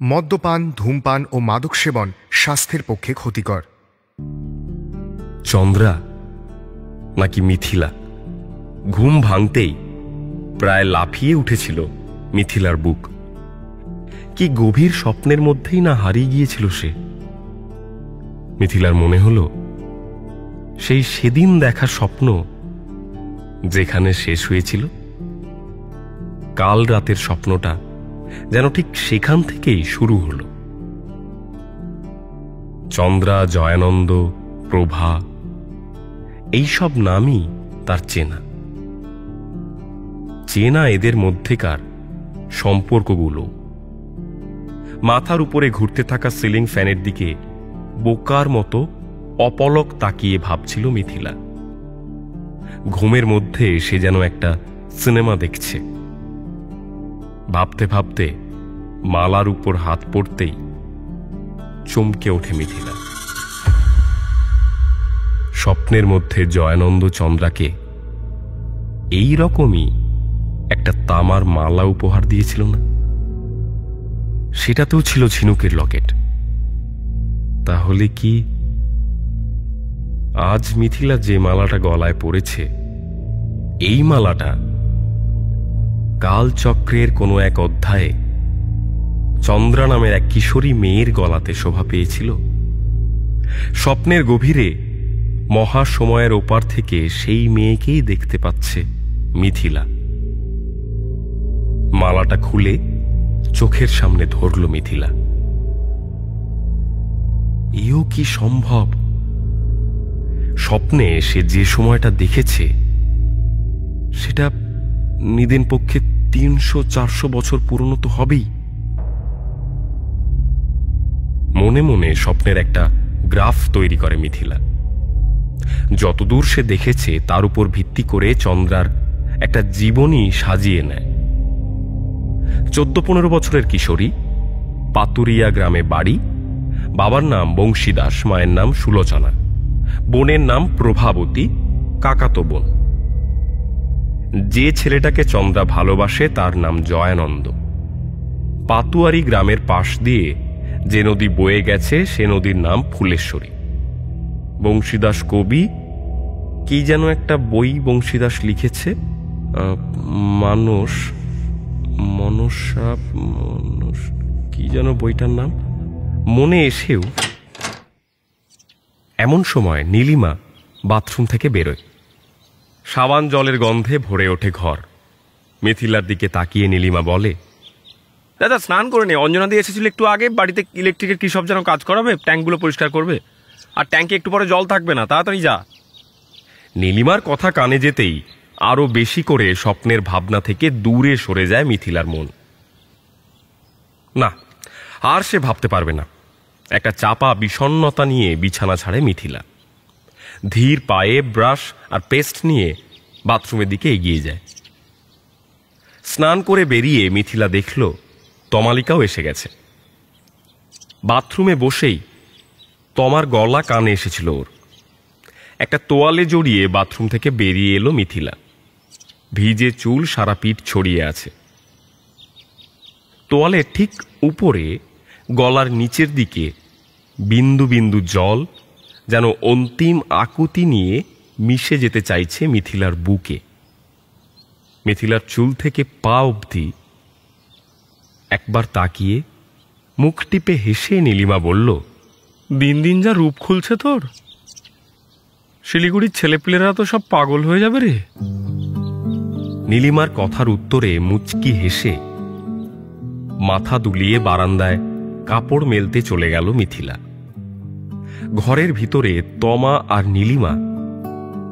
মদ্যপান, ধূমপান ও মাদক সেবন স্বাস্থ্যের পক্ষে ক্ষতিকর। চন্দ্রা নাকি মিথিলা? ঘুম ভাঙতেই প্রায় লাফিয়ে উঠেছিল মিথিলার বুক। কি গভীর স্বপ্নের মধ্যেই না হারিয়ে গিয়েছিল সে। মিথিলার মনে হল সেই সেদিন দেখা স্বপ্ন যেখানে শেষ হয়েছিল, কাল রাতের স্বপ্নটা যেন ঠিক সেখান থেকেই শুরু হল। চন্দ্রা, জয়ানন্দ, প্রভা, এইসব নামই তার চেনা। চেনা এদের মধ্যেকার সম্পর্কগুলো। মাথার উপরে ঘুরতে থাকা সিলিং ফ্যানের দিকে বোকার মতো অপলক তাকিয়ে ভাবছিল মিথিলা। ঘুমের মধ্যে সে যেন একটা সিনেমা দেখছে। ভাবতে ভাবতে মালার উপর হাত পড়তেই চমকে ওঠে মিথিলা। স্বপ্নের মধ্যে জয়ানন্দ চন্দ্রাকে এই রকমই একটা তামার মালা উপহার দিয়েছিল না? সেটাতেও ছিল ঝিনুকের লকেট। তাহলে কি আজ মিথিলা যে মালাটা গলায় পড়েছে, এই মালাটা কালচক্রের কোনো এক অধ্যায়ে চন্দ্রা নামের এক কিশোরী মেয়ের গলাতে শোভা পেয়েছিল? স্বপ্নের গভীরে মহাসময়ের ওপার থেকে সেই মেয়েকেই দেখতে পাচ্ছে মিথিলা। মালাটা খুলে চোখের সামনে ধরল মিথিলা। এও কি সম্ভব? স্বপ্নে সে যে সময়টা দেখেছে সেটা নিদেন পক্ষে 300-400 বছর পুরনো তো হবেই। মনে মনে স্বপ্নের একটা গ্রাফ তৈরি করে মিথিলা। যতদূর সে দেখেছে তার উপর ভিত্তি করে চন্দ্রার একটা জীবনী সাজিয়ে নেয়। 14-15 বছরের কিশোরী, পাতুরিয়া গ্রামে বাড়ি, বাবার নাম বংশীদাস, মায়ের নাম সুলোচনা, বোনের নাম প্রভাবতী, কাকাতো বোন। যে ছেলেটাকে চন্দ্রা ভালোবাসে তার নাম জয়ানন্দ। পাতুয়ারি গ্রামের পাশ দিয়ে যে নদী বয়ে গেছে সে নদীর নাম ফুলেশ্বরী। বংশীদাস কবি, কি যেন একটা বই বংশীদাস লিখেছে, কি যেন বইটার নাম মনে এসেও। এমন সময় নীলিমা বাথরুম থেকে বেরোয়। সাবান জলের গন্ধে ভরে ওঠে ঘর। মিথিলার দিকে তাকিয়ে নীলিমা বলে, দাদা স্নান করে নে, অঞ্জনা দিয়ে এসেছিল একটু আগে, বাড়িতে ইলেকট্রিকের কি সব যেন কাজ করাবে, ট্যাঙ্কগুলো পরিষ্কার করবে, আর ট্যাঙ্কে একটু পরে জল থাকবে না, তাড়াতাড়ি যা। নীলিমার কথা কানে যেতেই আরো বেশি করে স্বপ্নের ভাবনা থেকে দূরে সরে যায় মিথিলার মন। না, আর সে ভাবতে পারবে না। একটা চাপা বিষণ্ণতা নিয়ে বিছানা ছাড়ে মিথিলা। ধীর পায়ে ব্রাশ আর পেস্ট নিয়ে বাথরুমের দিকে এগিয়ে যায়। স্নান করে বেরিয়ে মিথিলা দেখল তমালিকাও এসে গেছে। বাথরুমে বসেই তমার গলা কানে এসেছিল ওর। একটা তোয়ালে জড়িয়ে বাথরুম থেকে বেরিয়ে এলো মিথিলা। ভিজে চুল সারা পিঠ ছড়িয়ে আছে। তোয়ালের ঠিক উপরে গলার নিচের দিকে বিন্দু বিন্দু জল যেন অন্তিম আকুতি নিয়ে মিশে যেতে চাইছে মিথিলার বুকে। মিথিলার চুল থেকে পা অবধি একবার তাকিয়ে মুখ টিপে হেসে নীলিমা বলল, দিন দিন যা রূপ খুলছে তোর, শিলিগুড়ির ছেলেপিলেরা তো সব পাগল হয়ে যাবে রে। নীলিমার কথার উত্তরে মুচকি হেসে মাথা দুলিয়ে বারান্দায় কাপড় মেলতে চলে গেল মিথিলা। ঘরের ভিতরে তমা আর নীলিমা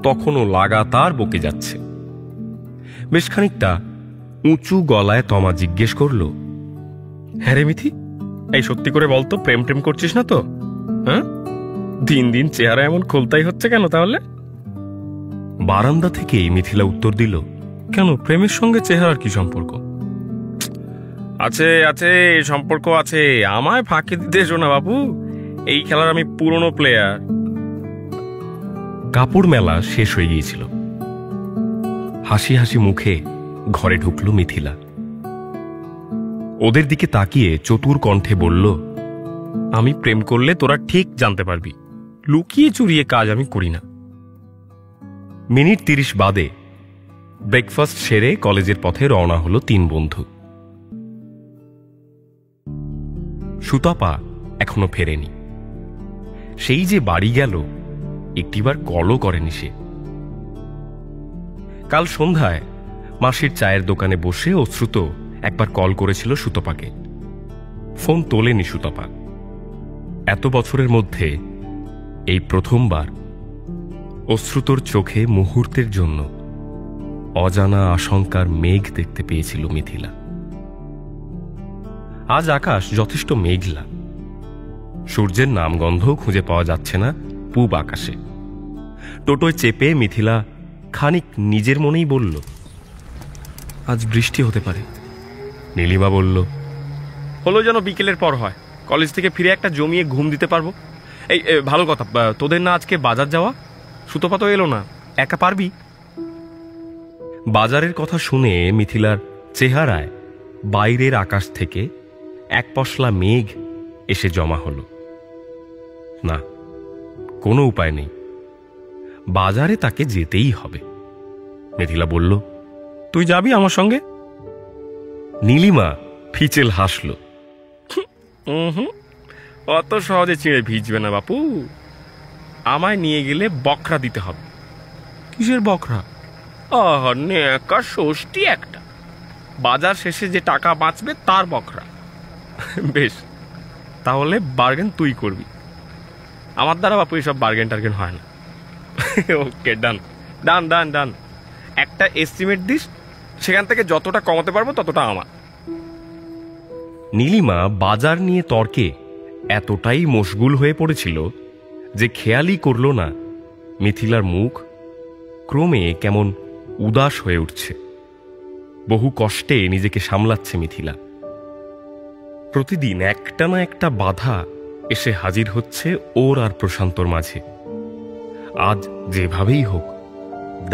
তখনও লাগাতার বকে যাচ্ছে। বেশ খানিকটা উঁচু গলায় তমা জিজ্ঞেস করল, হ্যাঁ রে মিথি, এই সত্যি করে বলতো, প্রেম প্রেম করছিস না তো? হ্যাঁ, দিন দিন চেহারা এমন খোলতাই হচ্ছে কেন তাহলে? বারান্দা থেকেই মিথিলা উত্তর দিল, কেন, প্রেমের সঙ্গে চেহারার কি সম্পর্ক? আছে আছে, সম্পর্ক আছে। আমায় ফাঁকি দিতে এসো না বাবু, এই খেলার আমি পুরনো প্লেয়ার। কাপড় মেলা শেষ হয়ে গিয়েছিল। হাসি হাসি মুখে ঘরে ঢুকল মিথিলা। ওদের দিকে তাকিয়ে চতুর কণ্ঠে বলল, আমি প্রেম করলে তোরা ঠিক জানতে পারবি, লুকিয়ে চুরিয়ে কাজ আমি করি না। মিনিট 30 বাদে ব্রেকফাস্ট সেরে কলেজের পথে রওনা হলো 3 বন্ধু। সুতপা এখনো ফেরেনি। সেই যে বাড়ি গেল, একটিবার কলও করেনি সে। কাল সন্ধ্যায় মাসির চায়ের দোকানে বসে অশ্রুত একবার কল করেছিল সুতপাকে। ফোন তোলেনি সুতপা। এত বছরের মধ্যে এই প্রথমবার অশ্রুতর চোখে মুহূর্তের জন্য অজানা আশঙ্কার মেঘ দেখতে পেয়েছিল মিথিলা। আজ আকাশ যথেষ্ট মেঘলা। সূর্যের নামগন্ধও খুঁজে পাওয়া যাচ্ছে না পূব আকাশে। টোটোয় চেপে মিথিলা খানিক নিজের মনেই বলল, আজ বৃষ্টি হতে পারে। নীলিমা বলল, হলো যেন বিকেলের পর হয়, কলেজ থেকে ফিরে একটা জমিয়ে ঘুম দিতে পারবো। এই ভালো কথা, তোদের না আজকে বাজার যাওয়া? সুতপা তো এলো না, একা পারবি? বাজারের কথা শুনে মিথিলার চেহারায় বাইরের আকাশ থেকে এক পশলা মেঘ এসে জমা হলো। না, কোনো উপায় নেই, বাজারে তাকে যেতেই হবে। মিথিলা বলল, তুই যাবি আমার সঙ্গে? নীলিমা ফিচেল হাসল। অত সহজে চিঁড়ে ভিজবে না বাপু, আমায় নিয়ে গেলে বকরা দিতে হবে। কিসের বকরা? নেকা ষষ্ঠী একটা, বাজার শেষে যে টাকা বাঁচবে তার বকরা। বেশ, তাহলে বার্গেন তুই করবি, আমার দ্বারা বাপু এসব বার্গেন টার্গেন হয় না। ওকে, ডান ডান ডান ডান। একটা এস্টিমেট দিস, সেখান থেকে যতটা কমাতে পারবো ততটা আমার। নীলিমা বাজার নিয়ে তর্কে এতটাই মশগুল হয়ে পড়েছিল যে খেয়ালই করল না মিথিলার মুখ ক্রমে কেমন উদাস হয়ে উঠছে। বহু কষ্টে নিজেকে সামলাচ্ছে মিথিলা। প্রতিদিন একটা না একটা বাধা এসে হাজির হচ্ছে ওর আর প্রশান্তর মাঝে। আজ যেভাবেই হোক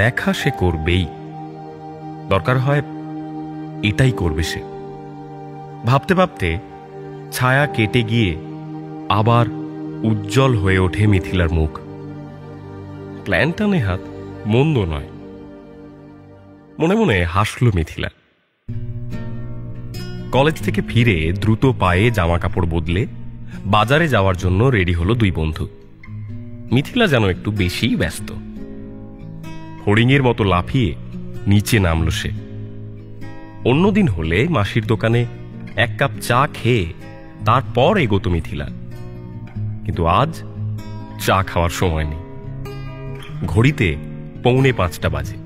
দেখা সে করবেই, দরকার হয় এটাই করবে সে। ভাবতে ভাবতে ছায়া কেটে গিয়ে আবার উজ্জ্বল হয়ে ওঠে মিথিলার মুখ। প্ল্যানটা নেহাত মন্দ নয়। মনে মনে হাসল মিথিলা। কলেজ থেকে ফিরে দ্রুত পায়ে জামা কাপড় বদলে বাজারে যাওয়ার জন্য রেডি হলো 2 বন্ধু। মিথিলা যেন একটু বেশিই ব্যস্ত। হরিণের মতো লাফিয়ে নিচে নামল সে। অন্যদিন হলে মাসির দোকানে 1 কাপ চা খেয়ে তারপর এগোতো মিথিলা, কিন্তু আজ চা খাওয়ার সময় নেই। ঘড়িতে 4:45 বাজে।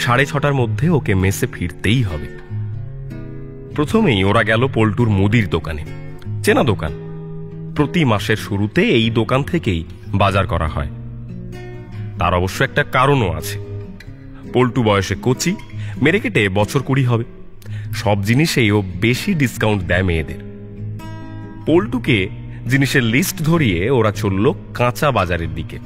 6:30টার মধ্যে ওকে মেসে ফিরতেই হবে। প্রথমেই ওরা গেল পল্টুর মুদির দোকানে। চেনা দোকান, প্রতি মাসের শুরুতে এই দোকান থেকেই বাজার করা হয়। তার অবশ্য একটা কারণও আছে। পল্টু বয়সে কচি, মেরে কেটে বছর 20 হবে। সব জিনিসেই ও বেশি ডিসকাউন্ট দেয় মেয়েদের। পল্টুকে জিনিসের লিস্ট ধরিয়ে ওরা চলল কাঁচা বাজারের দিকে।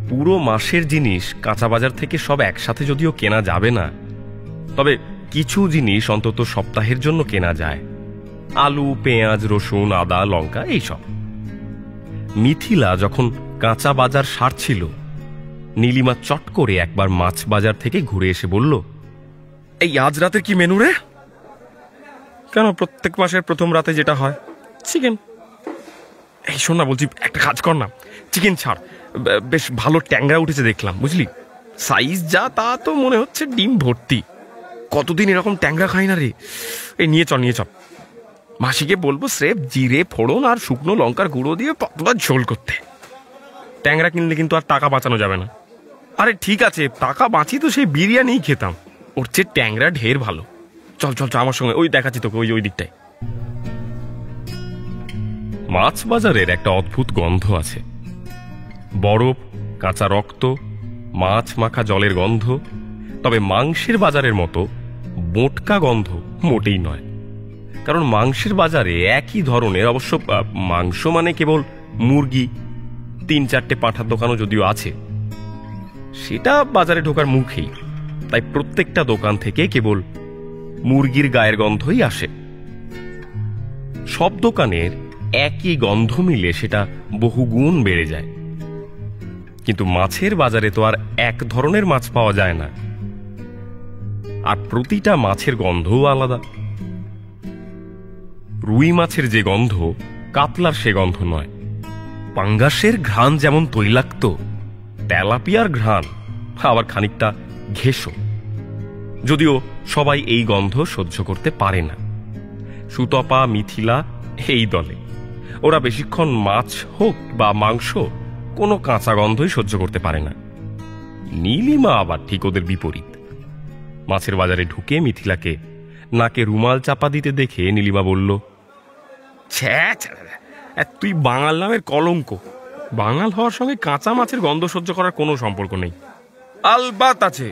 পুরো মাসের জিনিস কাঁচা বাজার থেকে সব একসাথে যদিও কেনা যাবে না, তবে কিছু জিনিস অন্তত সপ্তাহের জন্য কেনা যায়। আলু, পেঁয়াজ, রসুন, আদা, লঙ্কা, এইসব। মিথিলা যখন কাঁচা বাজার সারছিল, নীলিমা চট করে একবার মাছ বাজার থেকে ঘুরে এসে বলল, এই আজ রাতের কি মেনু রে? কেন, প্রত্যেক মাসের প্রথম রাতে যেটা হয়, চিকেন। এই শোন না, বলছি একটা কাজ কর না, চিকেন ছাড়। বেশ ভালো ট্যাংরা উঠেছে দেখলাম, বুঝলি? সাইজ যা তা তো মনে হচ্ছে ডিম ভর্তি। কতদিন এরকম ট্যাংরা খাই না রে। এই নিয়ে চল, নিয়ে চল। মাসিকে বলবো স্রেফ জিরে ফোড়ন আর শুকনো লঙ্কার গুঁড়ো দিয়ে পাতলা ঝোল করতে। ট্যাংরা কিনলে কিন্তু আর টাকা বাঁচানো যাবে না। আরে ঠিক আছে, টাকা বাঁচি তো সেই বিরিয়ানিই খেতাম, ওর চেয়ে ট্যাংরা ঢের ভালো। চল চল চল আমার সঙ্গে, ওই দেখাচ্ছি তোকে, ওই দিকটায়। মাছ বাজারের একটা অদ্ভুত গন্ধ আছে। বরফ, কাঁচা রক্ত, মাছ মাখা জলের গন্ধ। তবে মাংসের বাজারের মতো মোটকা গন্ধ মোটেই নয়। কারণ মাংসের বাজারে একই ধরনের, অবশ্য মাংস মানে কেবল মুরগি, 3-4টে পাঁঠার দোকানও যদিও আছে, সেটা বাজারে ঢোকার মুখেই। তাই প্রত্যেকটা দোকান থেকে কেবল মুরগির গায়ের গন্ধই আসে। সব দোকানের একই গন্ধ মিলে সেটা বহুগুণ বেড়ে যায়। কিন্তু মাছের বাজারে তো আর এক ধরনের মাছ পাওয়া যায় না, আর প্রতিটা মাছের গন্ধও আলাদা। রুই মাছের যে গন্ধ, কাতলার সে গন্ধ নয়। পাঙ্গাসের ঘ্রাণ যেমন তৈলাক্ত, তেলাপিয়ার ঘ্রাণ আবার খানিকটা ঘেঁষো। যদিও সবাই এই গন্ধ সহ্য করতে পারে না। সুতপা, মিথিলা এই দলে। ওরা বেশিক্ষণ মাছ হোক বা মাংস কোনো কাঁচা গন্ধই সহ্য করতে পারে না। নীলিমা আবার ঠিক ওদের বিপরীত। মাছের বাজারে ঢুকে মিথিলাকে নাকে রুমাল চাপা দিতে দেখে নীলিমা বলল, তুই বাঙাল নামের কলঙ্ক। বাঙাল হওয়ার সঙ্গে কাঁচা মাছের গন্ধ সহ্য করার কোনো সম্পর্ক নেই। আলবাত আছে,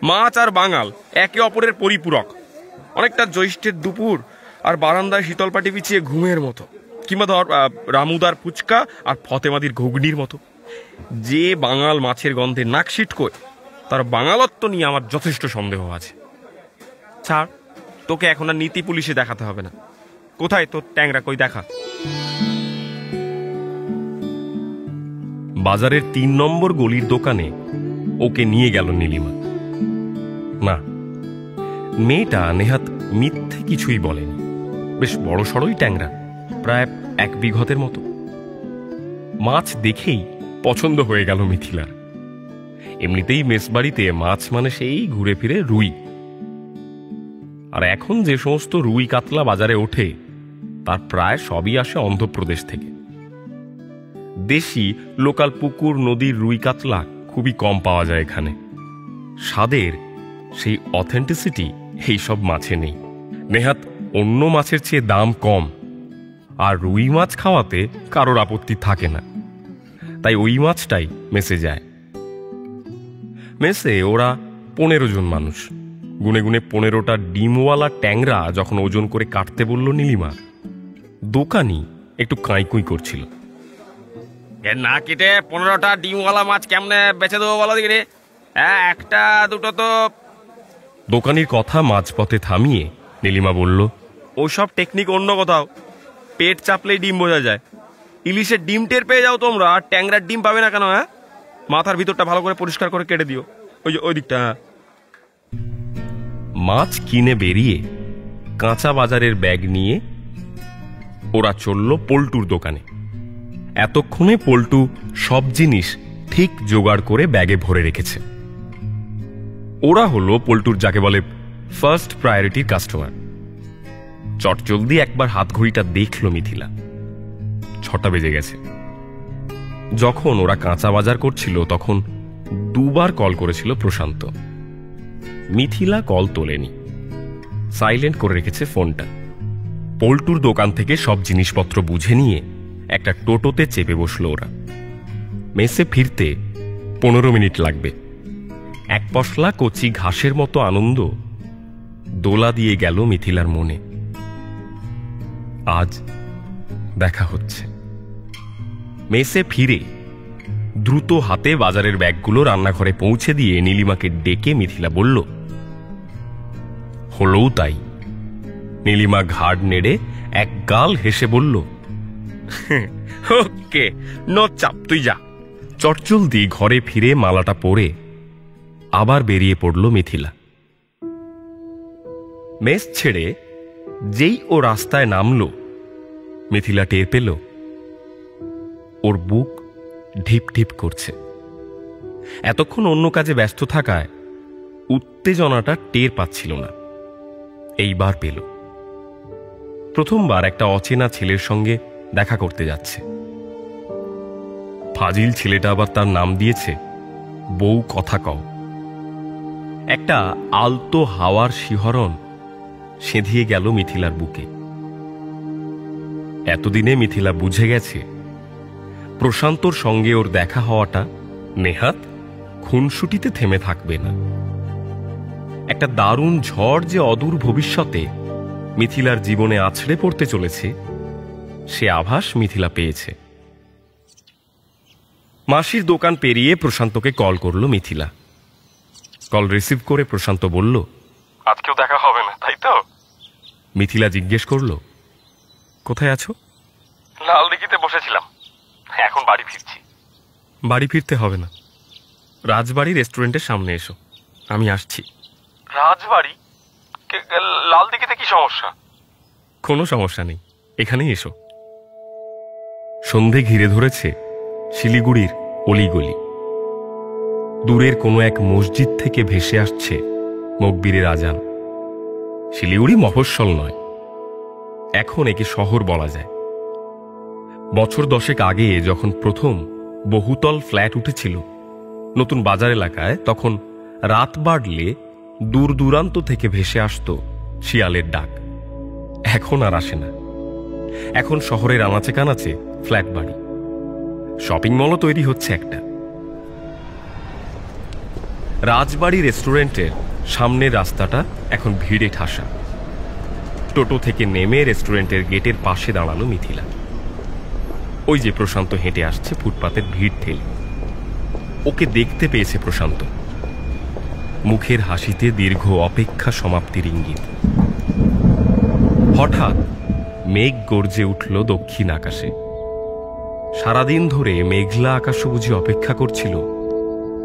মাছ আর বাঙাল একে অপরের পরিপূরক। অনেকটা জ্যৈষ্ঠের দুপুর আর বারান্দায় শীতলপাটি বিছিয়ে ঘুমের মতো, কিংবা ধর রামুদার ফুচকা আর ফতেমাদির ঘুগনির মতো। যে বাঙাল মাছের গন্ধে নাক ছিটকোয়, তার বাঙালত্ব নিয়ে আমার যথেষ্ট সন্দেহ আছে। ছাড়, তোকে এখন আর নীতি পুলিশে দেখাতে হবে না। কোথায় তোর ট্যাংরা, কই দেখা। বাজারের ৩ নম্বর গলির দোকানে ওকে নিয়ে গেল নীলিমা। না, মেয়েটা নেহাত মিথ্যে কিছুই বলেনি। বেশ বড় সড়ই ট্যাংরা, প্রায় ১ বিঘতের মতো। মাছ দেখেই পছন্দ হয়ে গেল মিথিলার। এমনিতেই মেসবাড়িতে মাছ মানে সেই ঘুরে ফিরে রুই। আর এখন যে সমস্ত রুই কাতলা বাজারে ওঠে, তার প্রায় সবই আসে অন্ধ্রপ্রদেশ থেকে। দেশি লোকাল পুকুর, নদীর রুই কাতলা খুবই কম পাওয়া যায় এখানে। স্বাদের সেই অথেন্টিসিটি এইসব মাছে নেই। নেহাত অন্য মাছের চেয়ে দাম কম, আর রুই মাছ খাওয়াতে কারোর আপত্তি থাকে না। তাই ওই মাছটাই মেসে যায়। মেসে ওরা 15 জন মানুষ। গুনে গুনে 15টা ডিমওয়ালা ট্যাংরা যখন ওজন করে কাটতে বলল নীলিমা, দোকানি একটু কাঁইকুঁই করছিল। না কেটে 15টা ডিমওয়ালা মাছ কেমনে বেচে দেবো বলো দেখি রে? হ্যাঁ, একটা দুটো তো। দোকানির কথা মাঝপথে থামিয়ে নীলিমা বলল, ওসব টেকনিক অন্য কোথাও। পেট চাপলেই ডিম বোঝা যায়। ইলিশের ডিম টের পেয়ে যাও তোমরা, ট্যাংরার ডিম পাবে না কেন? হ্যাঁ, মাথার ভিতরটা ভালো করে পরিষ্কার করে কেটে দিও, ওই যে ওই দিকটা। মাছ কিনে বেরিয়ে কাঁচা বাজারের ব্যাগ নিয়ে ওরা চলল পল্টুর দোকানে। এতক্ষণে পল্টু সব জিনিস ঠিক জোগাড় করে ব্যাগে ভরে রেখেছে। ওরা হলো পল্টুর যাকে বলে ফার্স্ট প্রায়োরিটির কাস্টমার। চটজলদি একবার হাত ঘড়িটা দেখল মিথিলা, 6টা বেজে গেছে। যখন ওরা কাঁচা বাজার করছিল তখন 2বার কল করেছিল প্রশান্ত। মিথিলা কল তোলেনি, সাইলেন্ট করে রেখেছে ফোনটা। পল্টুর দোকান থেকে সব জিনিসপত্র বুঝে নিয়ে একটা টোটোতে চেপে বসলো ওরা। মেসে ফিরতে 15 মিনিট লাগবে। এক পশলা কচি ঘাসের মতো আনন্দ দোলা দিয়ে গেল মিথিলার মনে। আজ দেখা হচ্ছে। মেসে ফিরে দ্রুত হাতে বাজারের ব্যাগগুলো রান্নাঘরে পৌঁছে দিয়ে নীলিমাকে ডেকে মিথিলা বলল, হলোও তাই। নীলিমা ঘাড় নেড়ে এক গাল হেসে বলল, ওকে, নো চাপ, তুই যা। চটজলদি ঘরে ফিরে মালাটা পরে আবার বেরিয়ে পড়ল মিথিলা। মেস ছেড়ে যেই ও রাস্তায় নামল, মিথিলা টের পেল ওর বুক ঢিপ ঢিপ করছে। এতক্ষণ অন্য কাজে ব্যস্ত থাকায় উত্তেজনাটা টের পাচ্ছিল না, এইবার পেল। প্রথমবার একটা অচেনা ছেলের সঙ্গে দেখা করতে যাচ্ছে। ফাজিল ছেলেটা আবার তার নাম দিয়েছে বউ কথা কও। একটা আলতো হাওয়ার শিহরণ সেঁধিয়ে গেল মিথিলার বুকে। এতদিনে মিথিলা বুঝে গেছে প্রশান্তর সঙ্গে ওর দেখা হওয়াটা নেহাত খুনসুটিতে থেমে থাকবে না। একটা দারুণ ঝড় যে অদূর ভবিষ্যতে মিথিলার জীবনে আছড়ে পড়তে চলেছে, সে আভাস মিথিলা পেয়েছে। মাসির দোকান পেরিয়ে প্রশান্তকে কল করল মিথিলা। কল রিসিভ করে প্রশান্ত বলল, আজকেও দেখা হবে না তাই তো? মিথিলা জিজ্ঞেস করল, কোথায় আছো? লালদিঘিতে বসেছিলাম, এখন বাড়ি ফিরছি। বাড়ি ফিরতে হবে না, রাজবাড়ি রেস্টুরেন্টের সামনে এসো, আমি আসছি। রাজবাড়ি? লালদিঘিতে কি সমস্যা? কোনো সমস্যা নেই, এখানেই এসো। সন্ধে ঘিরে ধরেছে শিলিগুড়ির অলিগলি। দূরের কোনো এক মসজিদ থেকে ভেসে আসছে মকবীরের আজান। শিলিগুড়ি মফস্বল নয়, এখন একে শহর বলা যায়। বছর 10 আগে যখন প্রথম বহুতল ফ্ল্যাট উঠেছিল নতুন বাজার এলাকায়, তখন রাত বাড়লে দূর দূরান্ত থেকে ভেসে আসত শিয়ালের ডাক। এখন আর আসে না। এখন শহরের আনাচে কানাচে ফ্ল্যাট বাড়ি, শপিং মলও তৈরি হচ্ছে একটা। রাজবাড়ি রেস্টুরেন্টের সামনের রাস্তাটা এখন ভিড়ে ঠাসা। টোটো থেকে নেমে রেস্টুরেন্টের গেটের পাশে দাঁড়ালো মিথিলা। ওই যে প্রশান্ত হেঁটে আসছে ফুটপাতের ভিড় ঠেলে। ওকে দেখতে পেয়েছে প্রশান্ত। মুখের হাসিতে দীর্ঘ অপেক্ষা সমাপ্তির ইঙ্গিত। হঠাৎ মেঘ গর্জে উঠল দক্ষিণ আকাশে। সারাদিন ধরে মেঘলা আকাশ বুঝি অপেক্ষা করছিল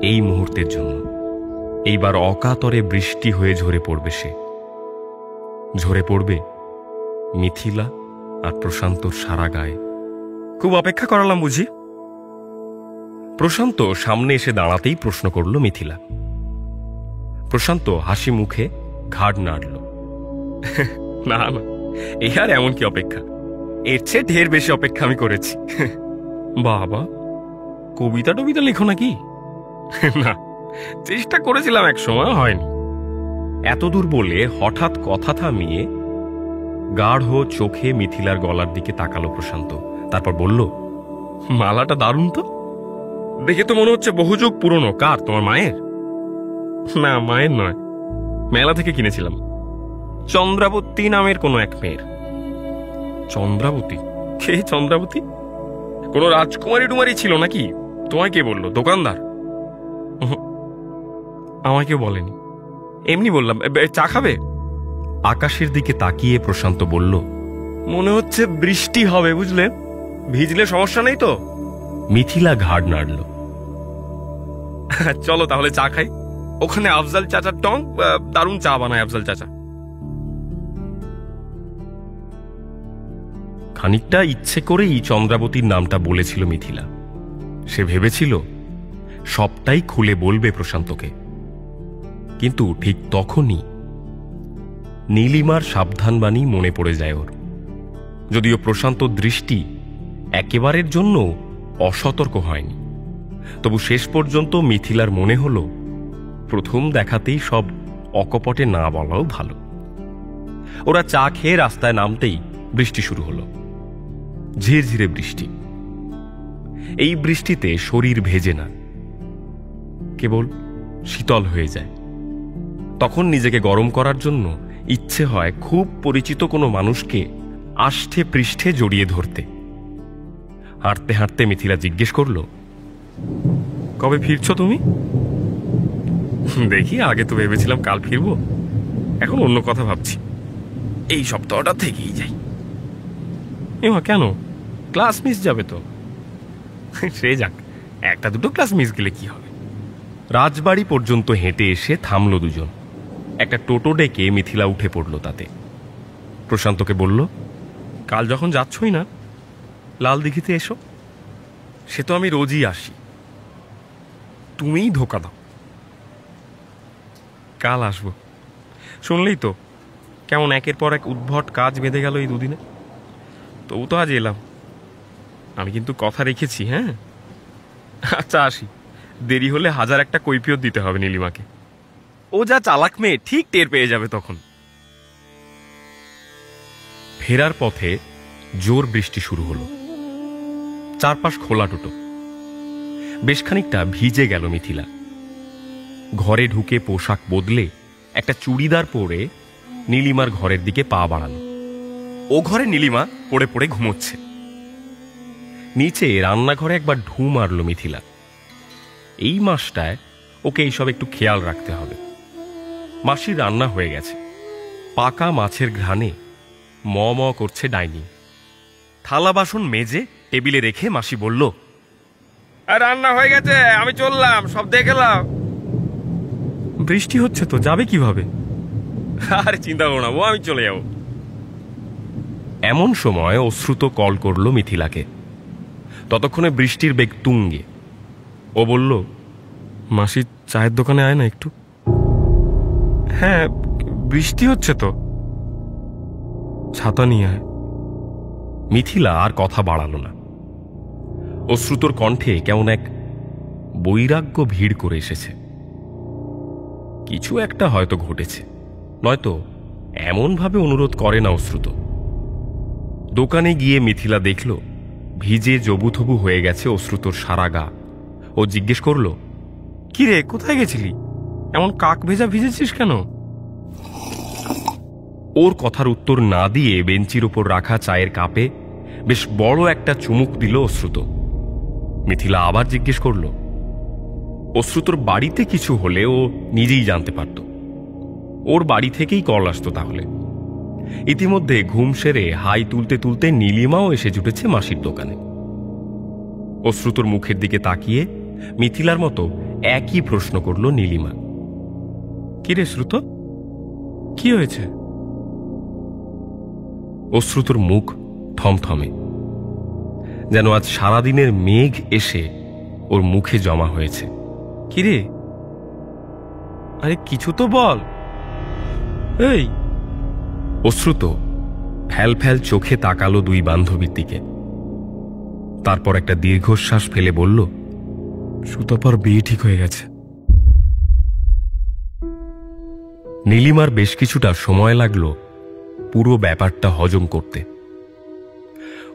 এই মুহূর্তের জন্য। এইবার অকাতরে বৃষ্টি হয়ে ঝরে পড়বে সে। ঝরে পড়বে মিথিলা আর প্রশান্তর সারা গায়ে। খুব অপেক্ষা করালাম বুঝি? প্রশান্ত সামনে এসে দাঁড়াতেই প্রশ্ন করল মিথিলা। প্রশান্ত হাসি মুখে ঘাড় নাড়ল। না না, এই আর এমন কি অপেক্ষা, এর চেয়ে ঢের বেশি অপেক্ষা আমি করেছি। বাবা, কবিতা টবিতা লেখো নাকি? না, চেষ্টা করেছিলাম, এক সময় হয়নি। এতদূর বলে হঠাৎ কথা থামিয়ে গাঢ় চোখে মিথিলার গলার দিকে তাকালো প্রশান্ত। তারপর বলল, মালাটা দারুণ তো, দেখে তো মনে হচ্ছে বহু যুগ পুরনো। কার, তোমার মায়ের? না, মায়ের নয়, মেলা থেকে কিনেছিলাম। চন্দ্রাবতী নামের কোনো এক মেয়ের। চন্দ্রাবতী? কে চন্দ্রাবতী? কোনো রাজকুমারী টুমারি ছিল নাকি? তোমায় কে বললো? দোকানদার? আমায় কেউ বলেনি, এমনি বললাম। চা খাবে? আকাশের দিকে তাকিয়ে প্রশান্ত বলল, মনে হচ্ছে বৃষ্টি হবে, বুঝলে, ভিজলে সমস্যা নেই তো? মিথিলা ঘাড় নাড়ল। চলো তাহলে চা খাই, ওখানে আফজাল চাচার টং দারুণ চা বানায় আফজাল চাচা। খানিকটা ইচ্ছে করেই চন্দ্রাবতীর নামটা বলেছিল মিথিলা। সে ভেবেছিল সবটাই খুলে বলবে প্রশান্তকে, কিন্তু ঠিক তখনই নীলিমার সাবধানবাণী মনে পড়ে যায় ওর। যদিও প্রশান্ত দৃষ্টি একেবারের জন্য অসতর্ক হয়নি, তবু শেষ পর্যন্ত মিথিলার মনে হল প্রথম দেখাতেই সব অকপটে না বলাও ভালো। ওরা চা খেয়ে রাস্তায় নামতেই বৃষ্টি শুরু হলো, ঝিরঝিরে বৃষ্টি। এই বৃষ্টিতে শরীর ভেজে না, কেবল শীতল হয়ে যায়। তখন নিজেকে গরম করার জন্য ইচ্ছে হয় খুব পরিচিত কোনো মানুষকে আষ্ঠে পৃষ্ঠে জড়িয়ে ধরতে। হাঁটতে হাঁটতে মিথিলা জিজ্ঞেস করল, কবে ফিরছো তুমি? দেখি, আগে তো ভেবেছিলাম কাল ফিরবো, এখন অন্য কথা ভাবছি। এই সপ্তাহটা থেকেই যাই। এমা, কেন? ক্লাস মিস যাবে তো। সে যাক, একটা দুটো ক্লাস মিস গেলে কি হবে। রাজবাড়ি পর্যন্ত হেঁটে এসে থামল দুজন। একটা টোটো ডেকে মিথিলা উঠে পড়ল তাতে। প্রশান্তকে বলল, কাল যখন যাচ্ছই না, লালদিঘিতে এসো। সে তো আমি রোজই আসি, তুমিই ধোকা দাও। কাল আসবো, শুনলেই তো কেমন একের পর এক উদ্ভট কাজ বেঁধে গেল এই দুদিনে। তবু তো আজ এলাম। আমি কিন্তু কথা রেখেছি। হ্যাঁ, আচ্ছা আসি, দেরি হলে 1000 একটা কৈফিয়ত দিতে হবে নীলিমাকে। ও যা চালাক মেয়ে, ঠিক টের পেয়ে যাবে তখন। ফেরার পথে জোর বৃষ্টি শুরু হলো। চারপাশ খোলা টোটো। বেশ খানিকটা ভিজে গেল মিথিলা। ঘরে ঢুকে পোশাক বদলে একটা চুড়িদার পরে নীলিমার ঘরের দিকে পা বাড়ালো। ও ঘরে নীলিমা পড়ে পড়ে ঘুমোচ্ছে। নিচে রান্নাঘরে একবার ঢু মারল মিথিলা। এই মাসটায় ওকে এইসব একটু খেয়াল রাখতে হবে। মাসির রান্না হয়ে গেছে, পাকা মাছের ঘ্রাণে ম ম করছে ডাইনিং। থালা বাসন মেজে টেবিলে রেখে মাসি বলল, রান্না হয়ে গেছে, আমি চললাম, সব দেখে নাও। বৃষ্টি হচ্ছে তো, যাবে কিভাবে? আরে চিন্তা করো না, ও আমি চলে যাবো। এমন সময় অশ্রুত কল করল মিথিলাকে। ততক্ষণে বৃষ্টির বেগ তুঙ্গে। ও বলল, মাসি চায়ের দোকানে আয় না একটু। হ্যাঁ, বৃষ্টি হচ্ছে তো, ছাতা নিয়ে আয়। মিথিলা আর কথা বাড়াল না। অশ্রুতর কণ্ঠে কেমন এক বৈরাগ্য ভিড় করে এসেছে। কিছু একটা হয়তো ঘটেছে, নয়তো এমনভাবে অনুরোধ করে না অশ্রুত। দোকানে গিয়ে মিথিলা দেখল ভিজে জবুথবু হয়ে গেছে অশ্রুতর সারা গা। ও জিজ্ঞেস করল, কি রে, কোথায় গেছিলি? এমন কাক ভেজা ভিজেছিস কেন? ওর কথার উত্তর না দিয়ে বেঞ্চির ওপর রাখা চায়ের কাপে বেশ বড় একটা চুমুক দিল অশ্রুত। মিথিলা আবার জিজ্ঞেস করল। অশ্রুতর বাড়িতে কিছু হলে ও নিজেই জানতে পারত। ওর বাড়ি থেকেই কল আসতো তাহলে। ইতিমধ্যে ঘুম সেরে হাই তুলতে তুলতে নীলিমাও এসে জুটেছে মাসির দোকানে। অশ্রুতর মুখের দিকে তাকিয়ে মিথিলার মতো একই প্রশ্ন করল নীলিমা। কি রে শ্রুত, কি হয়েছে? অশ্রুতর মুখ থমথমে, যেন আজ সারাদিনের মেঘ এসে ওর মুখে জমা হয়েছে। কি রে, আরে কিছু তো বল। এই অশ্রুত ফ্যাল ফ্যাল চোখে তাকালো দুই বান্ধবীর দিকে। তারপর একটা দীর্ঘশ্বাস ফেলে বলল, সুতপার বিয়ে ঠিক হয়ে গেছে। নীলিমার বেশ কিছুটা সময় লাগলো পুরো ব্যাপারটা হজম করতে।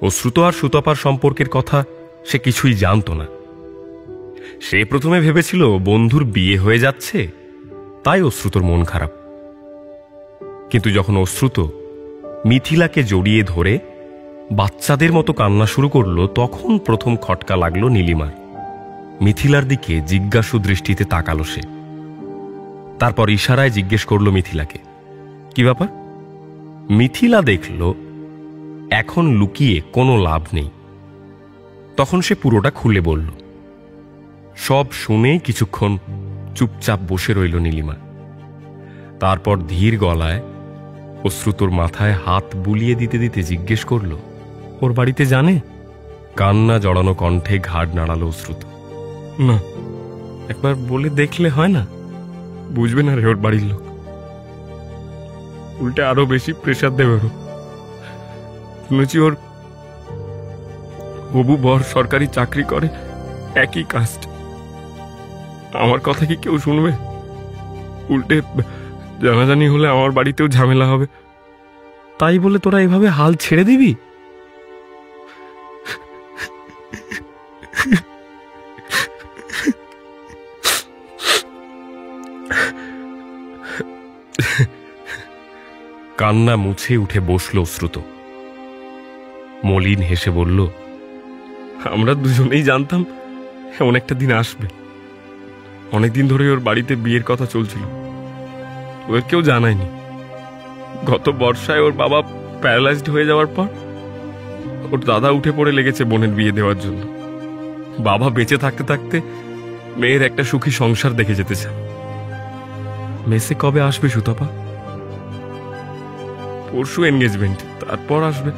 অশ্রুত আর সুতপার সম্পর্কের কথা সে কিছুই জানত না। সে প্রথমে ভেবেছিল বন্ধুর বিয়ে হয়ে যাচ্ছে, তাই অশ্রুতর মন খারাপ। কিন্তু যখন অশ্রুত মিথিলাকে জড়িয়ে ধরে বাচ্চাদের মতো কান্না শুরু করলো, তখন প্রথম খটকা লাগলো নীলিমার। মিথিলার দিকে জিজ্ঞাসু দৃষ্টিতে তাকালো সে। তারপর ইশারায় জিজ্ঞেস করলো মিথিলাকে, কি ব্যাপার? মিথিলা দেখল এখন লুকিয়ে কোনো লাভ নেই। তখন সে পুরোটা খুলে বলল। সব শুনে কিছুক্ষণ চুপচাপ বসে রইল নীলিমা। তারপর ধীর গলায় অশ্রুতর মাথায় হাত বুলিয়ে দিতে দিতে জিজ্ঞেস করল, ওর বাড়িতে জানে? কান্না জড়ানো কণ্ঠে ঘাড় নাড়ালো অশ্রুত। না, একবার বলে দেখলে হয় না? বুঝবে না রে ওর বাড়ির লোক, উল্টে আরো বেশি প্রেশার দেবে ওর। শুনেছি ওর হবু বর সরকারি চাকরি করে, একই কাস্ট। আমার কথা কি কেউ শুনবে? উল্টে জানাজানি হলে আমার বাড়িতেও ঝামেলা হবে। তাই বলে তোরা এভাবে হাল ছেড়ে দিবি? কান্না মুছে উঠে বসল অশ্রুত। মলিন হেসে বলল, আমরা দুজনেই জানতাম এমন একটা দিন আসবে। অনেকদিন ধরে ওর বাড়িতে বিয়ের কথা চলছিল, ওর কেউ জানায়নি। গত বর্ষায় ওর বাবা প্যারালাইজড হয়ে যাওয়ার পর ওর দাদা উঠে পড়ে লেগেছে বোনের বিয়ে দেওয়ার জন্য। বাবা বেঁচে থাকতে থাকতে মেয়ের একটা সুখী সংসার দেখে যেতে চান। মেসে কবে আসবে সুতপা? পরশু এনগেজমেন্ট, তারপর আসবে।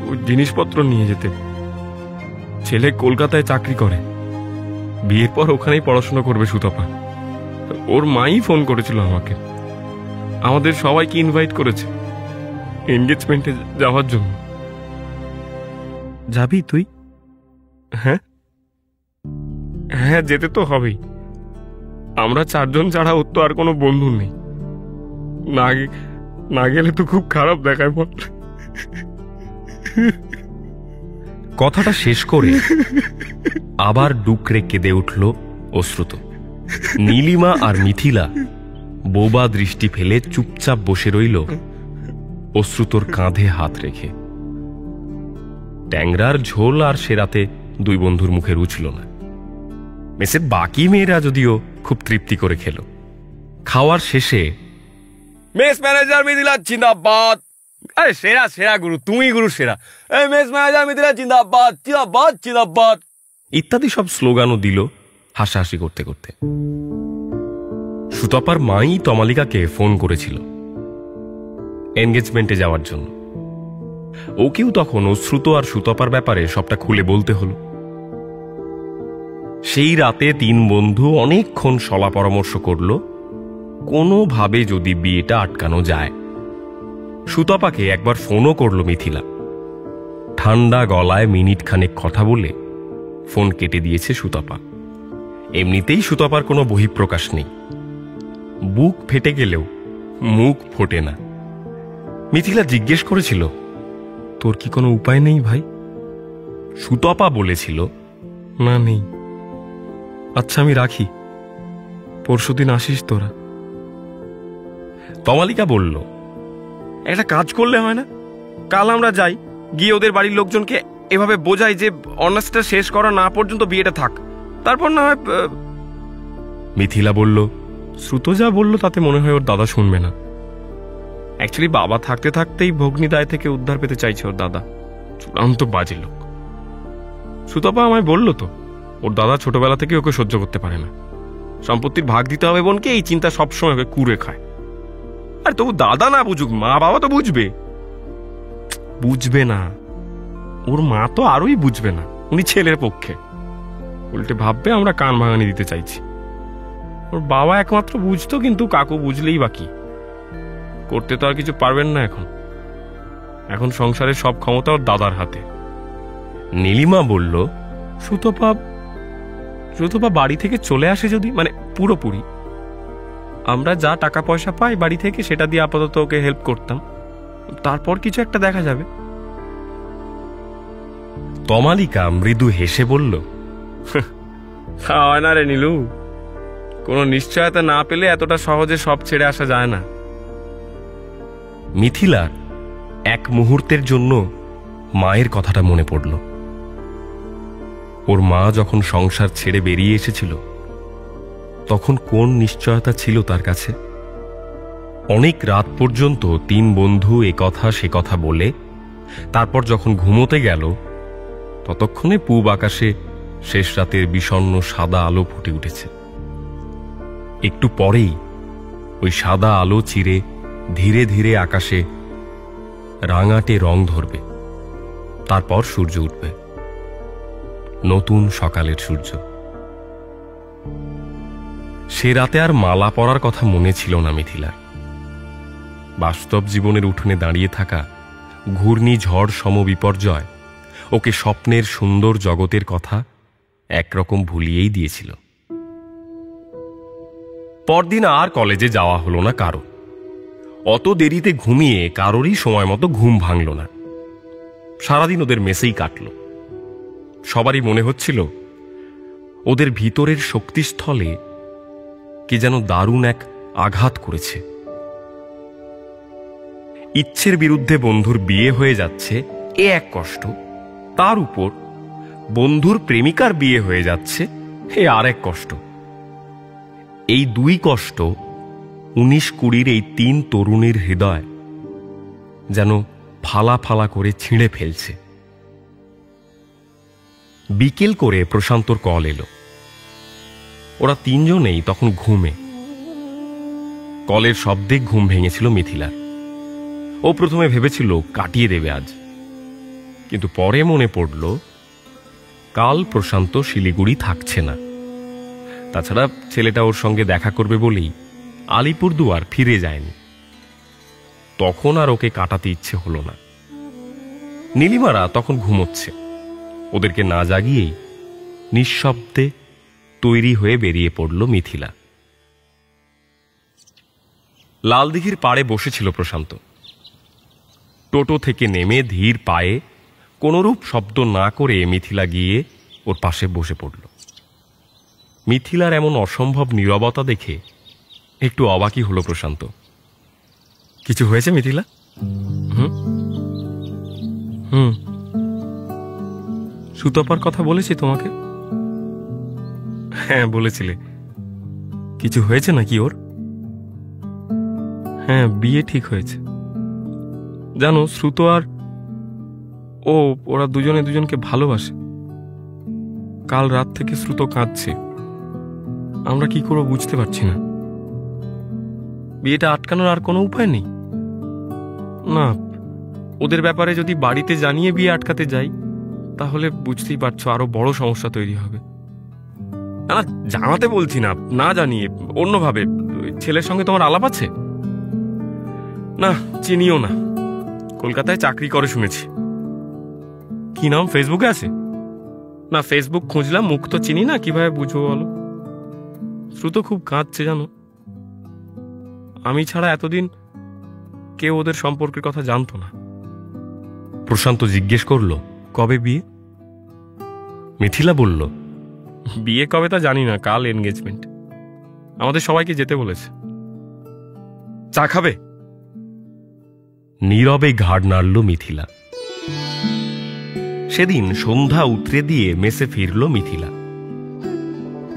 ওই জিনিসপত্র নিয়ে যেতে। ছেলে কলকাতায় চাকরি করে, বিয়ের পর ওখানেই পড়াশোনা করবে সুতপা। ওর মাই ফোন করেছিল আমাকে, আমাদের সবাইকে ইনভাইট করেছে এনগেজমেন্টে যাওয়ার জন্য। যাবি তুই? হ্যাঁ হ্যাঁ, যেতে তো হবেই। আমরা চারজন ছাড়া ওর তো আর কোনো বন্ধু নেই। না গেলে তো খুব খারাপ দেখায় বল। কথাটা শেষ করে আবার ডুকরে কেঁদে উঠল অশ্রুত। নীলিমা আর মিথিলা বোবা দৃষ্টি ফেলে চুপচাপ বসে রইল অশ্রুতর কাঁধে হাত রেখে। ট্যাংরার ঝোল আর সে রাতে দুই বন্ধুর মুখে রুচল না। মেসের বাকি মেয়েরা যদিও খুব তৃপ্তি করে খেল। খাওয়ার শেষে মেস ম্যানেজার মিথিলা জিন্দাবাদ। আরে সেরা সেরা গুরু, তুমি গুরু সেরা। এই মেস ম্যানেজার মিথিলা জিন্দাবাদ জিন্দাবাদ জিন্দাবাদ ইত্যাদি সব স্লোগানও দিল হাসাহাসি করতে করতে। সুতপার মাই তমালিকাকে ফোন করেছিল এনগেজমেন্টে যাওয়ার জন্য। ওকেও তখন শ্রুত আর সুতপার ব্যাপারে সবটা খুলে বলতে হলো। সেই রাতে 3 বন্ধু অনেকক্ষণ সলা পরামর্শ করল কোনোভাবে যদি বিয়েটা আটকানো যায়। সুতপাকে একবার ফোনও করল মিথিলা। ঠান্ডা গলায় মিনিট খানেক কথা বলে ফোন কেটে দিয়েছে সুতপা। এমনিতেই সুতপার কোনো বহিঃপ্রকাশ নেই, বুক ফেটে গেলেও মুখ ফোটে না। মিথিলা জিজ্ঞেস করেছিল, তোর কি কোনো উপায় নেই ভাই? সুতপা বলেছিল, না নেই। আচ্ছা আমি রাখি, পরশুদিন আসিস তোরা। তমালিকা বলল, একটা কাজ করলে হয় না? কাল আমরা যাই, গিয়ে ওদের বাড়ির লোকজনকে এভাবে বোঝাই যে অনার্সটা শেষ করা না পর্যন্ত বিয়েটা থাক, তারপর না হয়। মিথিলা বলল, শ্রুত যা বলল তাতে মনে হয় ওর দাদা শুনবে না। অ্যাকচুয়ালি বাবা থাকতে থাকতেই ভগ্নী দায় থেকে উদ্ধার পেতে চাইছে ওর দাদা। চূড়ান্ত বাজে লোক। সুতপা আমায় বলল তো, ওর দাদা ছোটবেলা থেকে ওকে সহ্য করতে পারে না। সম্পত্তির ভাগ দিতে হবে বোনকে, এই চিন্তা সবসময় ওকে কুড়ে খায়। আর তবু দাদা না বুঝুক, মা বাবা তো বুঝবে। বুঝবে না, ওর মা তো আরোই বুঝবে না। উনি ছেলের পক্ষে, উল্টে ভাববে আমরা কান ভাঙানি দিতে চাইছি। ওর বাবা একমাত্র বুঝতো, কিন্তু কাকু বুঝলেই বাকি। করতে তো আর কিছু পারবেন না। এখন সংসারের সব ক্ষমতা ওর দাদার হাতে। নীলিমা বলল, সুতপা বাড়ি থেকে চলে আসে যদি, মানে পুরোপুরি, আমরা যা টাকা পয়সা পাই বাড়ি থেকে সেটা দিয়ে আপাতত ওকে হেল্প করতাম, তারপর কিছু একটা দেখা যাবে। তমালিকা মৃদু হেসে বলল, হয় না রে নীলু, কোনো নিশ্চয়তা না পেলে এতটা সহজে সব ছেড়ে আসা যায় না। মিথিলার এক মুহূর্তের জন্য মায়ের কথাটা মনে পড়ল। ওর মা যখন সংসার ছেড়ে বেরিয়ে এসেছিল তখন কোন নিশ্চয়তা ছিল তার কাছে? অনেক রাত পর্যন্ত 3 বন্ধু এ কথা সে কথা বলে তারপর যখন ঘুমোতে গেল ততক্ষণে পূব আকাশে শেষ রাতের বিষণ্ণ সাদা আলো ফুটে উঠেছে। একটু পরেই ওই সাদা আলো চিরে ধীরে ধীরে আকাশে রাঙাটে রং ধরবে, তারপর সূর্য উঠবে, নতুন সকালের সূর্য। সে রাতে আর মালা পরার কথা মনে ছিল না মিথিলার। বাস্তব জীবনের উঠোনে দাঁড়িয়ে থাকা ঘূর্ণিঝড় সম বিপর্যয় ওকে স্বপ্নের সুন্দর জগতের কথা একরকম ভুলিয়েই দিয়েছিল। পরদিন আর কলেজে যাওয়া হলো না কারো। অত দেরিতে ঘুমিয়ে কারোরই সময় মতো ঘুম ভাঙল না। সারাদিন ওদের মেসেই কাটল। সবারই মনে হচ্ছিল ওদের ভিতরের শক্তিস্থলে কে যেন দারুণ এক আঘাত করেছে। ইচ্ছের বিরুদ্ধে বন্ধুর বিয়ে হয়ে যাচ্ছে এ এক কষ্ট, তার উপর বন্ধুর প্রেমিকার বিয়ে হয়ে যাচ্ছে এ আর এক কষ্ট। এই 2 কষ্ট 19-20 এই 3 তরুণীর হৃদয় যেন ফালা ফালা করে ছিঁড়ে ফেলছে। বিকেল করে প্রশান্তর কল এলো। ওরা 3 জনেই তখন ঘুমে। কলের শব্দে ঘুম ভেঙেছিল মিথিলার। ও প্রথমে ভেবেছিল কাটিয়ে দেবে আজ, কিন্তু পরে মনে পড়ল কাল প্রশান্ত শিলিগুড়ি থাকছে না। তাছাড়া ছেলেটা ওর সঙ্গে দেখা করবে বলেই আলিপুরদুয়ার ফিরে যায়নি। তখন আর ওকে কাটাতে ইচ্ছে হলো না। নীলিমারা তখন ঘুমোচ্ছে। ওদেরকে না জাগিয়েই নিঃশব্দে তৈরি হয়ে বেরিয়ে পড়ল মিথিলা। লালদিঘির পাড়ে বসেছিল প্রশান্ত। টোটো থেকে নেমে ধীর পায়ে কোনরূপ শব্দ না করে মিথিলা গিয়ে ওর পাশে বসে পড়ল। মিথিলার এমন অসম্ভব নীরবতা দেখে একটু অবাকই হলো প্রশান্ত। কিছু হয়েছে মিথিলা? সুতপার কথা বলেছি তোমাকে? হ্যাঁ বলেছিলে। কিছু হয়েছে নাকি ওর? হ্যাঁ, বিয়ে ঠিক হয়েছে। জানো, শ্রুত আর ওরা দুজনে দুজনকে ভালোবাসে। কাল রাত থেকে শ্রুত কাঁদছে, আমরা কি করবো বুঝতে পারছি না। বিয়েটা আটকানোর আর কোনো উপায় নেই। না, ওদের ব্যাপারে যদি বাড়িতে জানিয়ে বিয়ে আটকাতে যাই তাহলে বুঝতেই পারছো আরো বড় সমস্যা তৈরি হবে। না, জানাতে বলছি না, না জানিয়ে অন্যভাবে। ছেলের সঙ্গে তোমার আলাপ আছে? না, চিনিও না, কলকাতায় চাকরি করে শুনেছি। কি নাম, ফেসবুকে আছে? না, ফেসবুক খুঁজলাম, মুখ তো চিনি না, কিভাবে বুঝবো বলো? শ্রুত খুব কাঁদছে জানো। আমি ছাড়া এতদিন কেউ ওদের সম্পর্কের কথা জানতো না। প্রশান্ত জিজ্ঞেস করলো, কবে বিয়ে? মিথিলা বলল, বিয়ে কবে তা জানি না, কাল এনগেজমেন্ট। আমাদের সবাইকে যেতে বলেছে। চা খাবে? নীরবে ঘাড় নাড়ল মিথিলা। সেদিন সন্ধ্যা উতরে দিয়ে মেসে ফিরল মিথিলা।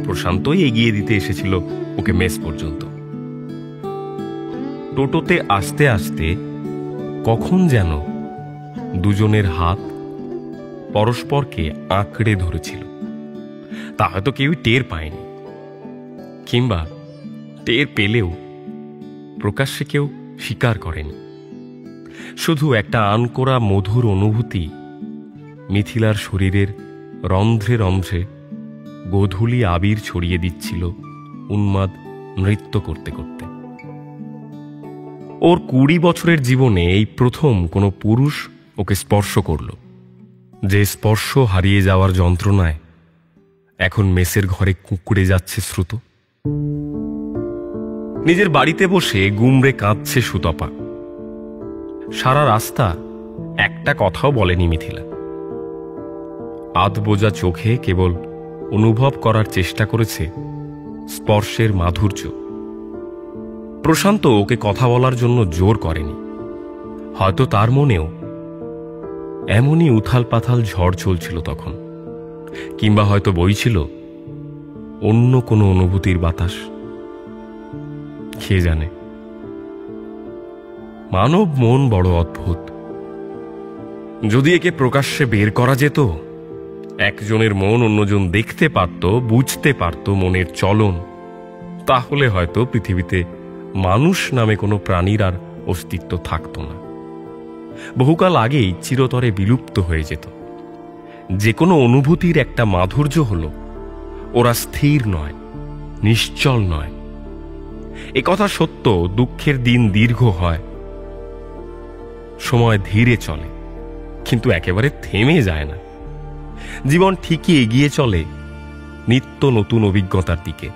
প্রশান্তই এগিয়ে দিতে এসেছিল ওকে মেস পর্যন্ত। টোটোতে আসতে আসতে কখন যেন দুজনের হাত পরস্পরকে আঁকড়ে ধরেছিল। তা হয়তো কেউই টের পায়নি, কিংবা টের পেলেও প্রকাশ্যে কেউ স্বীকার করেনি। শুধু একটা আনকোরা মধুর অনুভূতি মিথিলার শরীরের রন্ধ্রে রন্ধ্রে গোধূলি আবির ছড়িয়ে দিচ্ছিল উন্মাদ নৃত্য করতে করতে। ওর 20 বছরের জীবনে এই প্রথম কোনো পুরুষ ওকে স্পর্শ করল, যে স্পর্শ হারিয়ে যাওয়ার যন্ত্রণায় এখন মেসের ঘরে কুঁকড়ে যাচ্ছে শ্রুত। নিজের বাড়িতে বসে গুমরে কাঁদছে সুতপা। সারা রাস্তা একটা কথাও বলেনি মিথিলা। আধবোজা চোখে কেবল অনুভব করার চেষ্টা করেছে স্পর্শের মাধুর্য। প্রশান্ত ওকে কথা বলার জন্য জোর করেনি। হয়তো তার মনেও এমনই উথাল পাথাল ঝড় চলছিল তখন, কিংবা হয়তো বইছিল অন্য কোনো অনুভূতির বাতাস। কে জানে। মানব মন বড় অদ্ভুত। যদি একে প্রকাশ্যে বের করা যেত, একজনের মন অন্যজন দেখতে পারত, বুঝতে পারত মনের চলন, তাহলে হয়তো পৃথিবীতে মানুষ নামে কোনো প্রাণীর আর অস্তিত্ব থাকত না। বহুকাল আগেই চিরতরে বিলুপ্ত হয়ে যেত। যে কোনো অনুভূতির একটা মাধুর্য হল ওরা স্থির নয়, নিশ্চল নয়। একথা সত্য, দুঃখের দিন দীর্ঘ হয়, সময় ধীরে চলে, কিন্তু একেবারে থেমে যায় না। জীবন ঠিকই এগিয়ে চলে নিত্য নতুন অভিজ্ঞতার দিকে।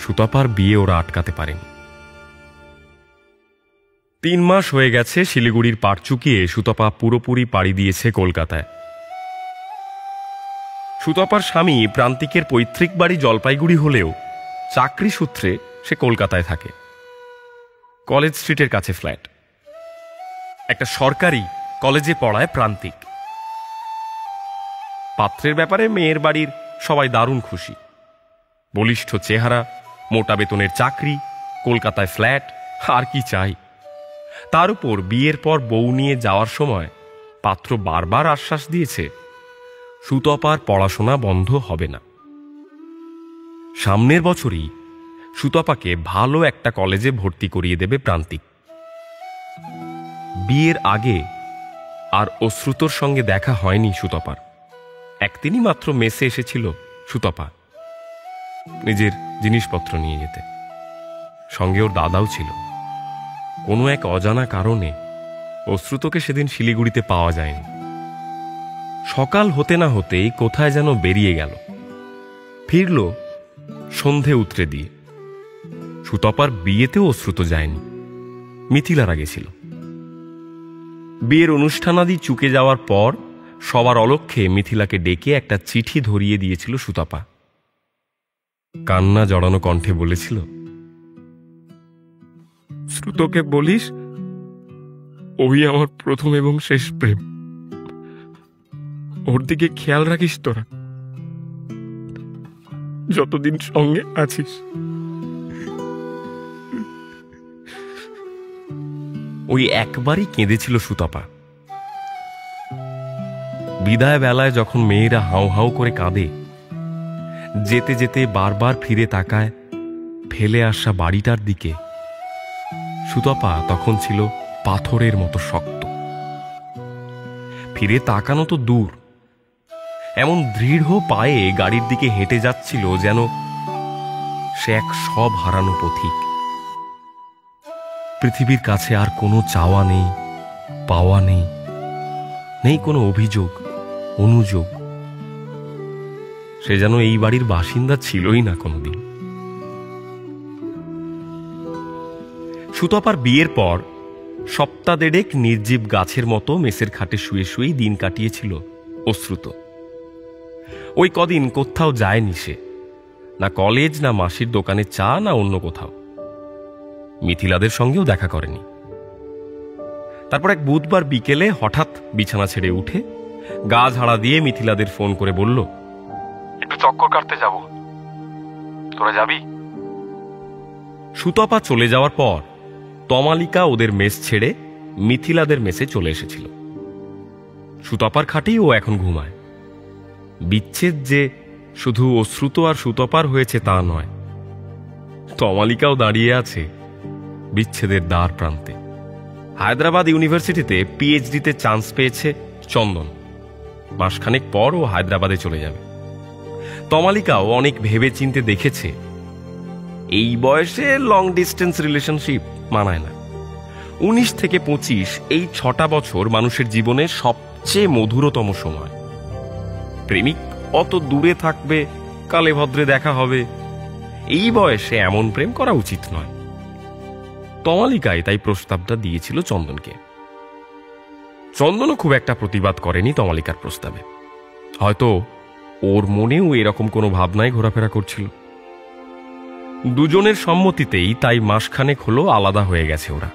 সুতপার বিয়ে ওরা আটকাতে পারেনি। 3 মাস হয়ে গেছে শিলিগুড়ির পাড় চুকিয়ে সুতপা পুরোপুরি পাড়ি দিয়েছে কলকাতায়। সুতপার স্বামী প্রান্তিকের পৈতৃক বাড়ি জলপাইগুড়ি হলেও চাকরি সূত্রে সে কলকাতায় থাকে। কলেজ স্ট্রিটের কাছে ফ্ল্যাট। একটা সরকারি কলেজে পড়ায় প্রান্তিক। পাত্রের ব্যাপারে মেয়ের বাড়ির সবাই দারুণ খুশি। বলিষ্ঠ চেহারা, মোটা বেতনের চাকরি, কলকাতায় ফ্ল্যাট, আর কি চাই। তার উপর বিয়ের পর বউ নিয়ে যাওয়ার সময় পাত্র বারবার আশ্বাস দিয়েছে সুতপার পড়াশোনা বন্ধ হবে না। সামনের বছরই সুতপাকে ভালো একটা কলেজে ভর্তি করিয়ে দেবে প্রান্তিক। বিয়ের আগে আর অশ্রুতর সঙ্গে দেখা হয়নি সুতপার। একদিনই মাত্র মেসে এসেছিল সুতপা নিজের জিনিসপত্র নিয়ে যেতে। সঙ্গে ওর দাদাও ছিল। কোনো এক অজানা কারণে অশ্রুতকে সেদিন শিলিগুড়িতে পাওয়া যায়নি। সকাল হতে না হতেই কোথায় যেন বেরিয়ে গেল। ফিরল সন্ধে উতরে দিয়ে। সুতপার বিয়েতেও অশ্রুত যায়নি, মিথিলারা গেছিল। বিয়ের অনুষ্ঠানাদি চুকে যাওয়ার পর সবার অলক্ষ্যে মিথিলাকে ডেকে একটা চিঠি ধরিয়ে দিয়েছিল সুতপা। কান্না জড়ানো কণ্ঠে বলেছিল, শ্রুতকে বলিস ওই আমার প্রথম এবং শেষ প্রেম। ওর দিকে খেয়াল রাখিস তোরা, যতদিন সঙ্গে আছিস। ওই একবারই কেঁদেছিল সুতপা। বিদায় বেলায় যখন মেয়েরা হাউ হাউ করে কাঁদে, যেতে যেতে বারবার ফিরে তাকায় ফেলে আসা বাড়িটার দিকে, সুতপা তখন ছিল পাথরের মতো শক্ত। ফিরে তাকানো তো দূর, এমন দৃঢ় পায়ে গাড়ির দিকে হেঁটে যাচ্ছিল যেন সে এক সব হারানো পথিক। পৃথিবীর কাছে আর কোনো চাওয়া নেই, পাওয়া নেই, নেই কোনো অভিযোগ অনুযোগ। সে যেন এই বাড়ির বাসিন্দা ছিলই না কোনোদিন। সুতপার বিয়ের পর সপ্তাহ দেড়েক নির্জীব গাছের মতো মেসের খাটে শুয়ে শুয়েই দিন কাটিয়েছিল অশ্রুত। ওই কদিন কোথাও যায়নি সে, না কলেজ, না মাসির দোকানে চা, না অন্য কোথাও। মিথিলাদের সঙ্গেও দেখা করেনি। তারপর এক বুধবার বিকেলে হঠাৎ বিছানা ছেড়ে উঠে গা ঝাড়া দিয়ে মিথিলাদের ফোন করে বলল, একটু চক্কর কাটতে যাব, তোরা যাবি? সুতপা চলে যাওয়ার পর তমালিকা ওদের মেস ছেড়ে মিথিলাদের মেসে চলে এসেছিল। সুতপার খাটেই ও এখন ঘুমায়। বিচ্ছেদ যে শুধু অশ্রুত আর সুতপার হয়েছে তা নয়, তমালিকাও দাঁড়িয়ে আছে বিচ্ছেদের দ্বার প্রান্তে। হায়দ্রাবাদ ইউনিভার্সিটিতে পিএইচডিতে চান্স পেয়েছে চন্দন। মাসখানেক পর ও হায়দ্রাবাদে চলে যাবে। তমালিকাও অনেক ভেবে চিনতে দেখেছে এই বয়সে লং ডিস্টেন্স রিলেশনশিপ মানায় না। 19 থেকে 25 এই 6টা বছর মানুষের জীবনে সবচেয়ে মধুরতম সময়। প্রেমিক অত দূরে থাকবে, কালে ভদ্রে দেখা হবে, এই বয়সে এমন প্রেম করা উচিত নয়। তমালিকায় তাই প্রস্তাবটা দিয়েছিল চন্দনকে। চন্দনও খুব একটা প্রতিবাদ করেনি তমালিকার প্রস্তাবে। হয়তো ওর মনেও এরকম কোনো ভাবনায় ঘোরাফেরা করছিল। দুজনের সম্মতিতেই তাই মাসখানেক হলো আলাদা হয়ে গেছে ওরা।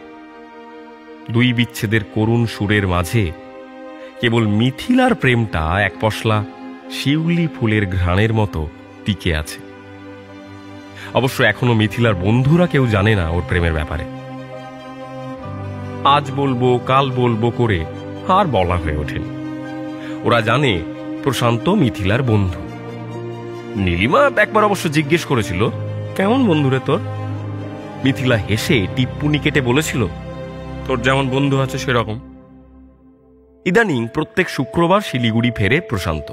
দুই বিচ্ছেদের করুণ সুরের মাঝে কেবল মিথিলার প্রেমটা এক পশলা শিউলি ফুলের ঘ্রাণের মতো টিকে আছে। অবশ্য এখনো মিথিলার বন্ধুরা কেউ জানে না ওর প্রেমের ব্যাপারে। আজ বলবো কাল বলবো করে আর বলা হয়ে ওঠেনি। ওরা জানে প্রশান্ত মিথিলার বন্ধু। নীলিমা একবার অবশ্য জিজ্ঞেস করেছিল, কেমন বন্ধুরে তোর? মিথিলা হেসে টিপ্পুনি কেটে বলেছিল, তোর যেমন বন্ধু আছে সেরকম। ইদানিং প্রত্যেক শুক্রবার শিলিগুড়ি ফেরে প্রশান্ত।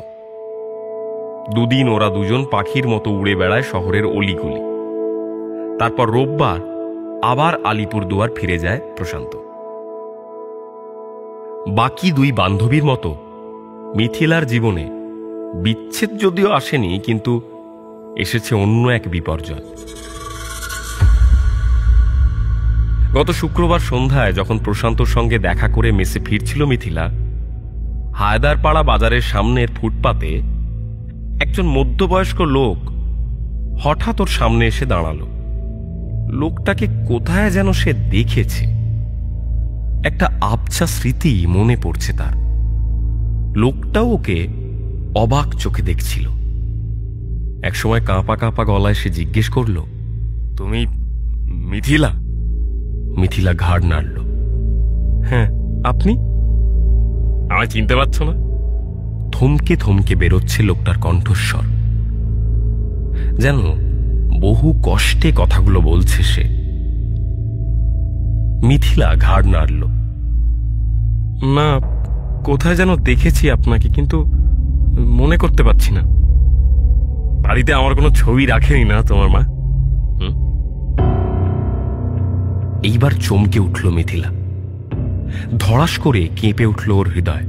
দুদিন ওরা দুজন পাখির মতো উড়ে বেড়ায় শহরের অলিগলি। তারপর রোববার আবার আলিপুরদুয়ার ফিরে যায় প্রশান্ত। বাকি দুই বান্ধবীর মতো মিথিলার জীবনে বিচ্ছেদ যদিও আসেনি, কিন্তু এসেছে অন্য এক বিপর্যয়। গত শুক্রবার সন্ধ্যায় যখন প্রশান্তর সঙ্গে দেখা করে মেসে ফিরছিল মিথিলা, হায়দারপাড়া বাজারের সামনের ফুটপাতে একজন মধ্যবয়স্ক লোক হঠাৎ ওর সামনে এসে দাঁড়ালো। লোকটাকে কোথায় যেন সে দেখেছে। একটা আবছা স্মৃতি মনে পড়ছে তার। লোকটাও ওকে অবাক চোখে দেখছিল। একসময় কাঁপা কাঁপা গলায় সে জিজ্ঞেস করল, তুমি মিথিলা? মিথিলা ঘাড় নাড়ল। হ্যাঁ, আপনি? আমায় চিনতে পারছ না? থমকে থমকে বেরোচ্ছে লোকটার কণ্ঠস্বর, যেন বহু কষ্টে কথাগুলো বলছে সে। মিথিলা ঘাড় নাড়ল। না, কোথায় যেন দেখেছি আপনাকে, কিন্তু মনে করতে পারছি না। বাড়িতে আমার কোনো ছবি রাখেনি না তোমার মা? এইবার চমকে উঠল মিথিলা। ধড়াস করে কেঁপে উঠল ওর হৃদয়।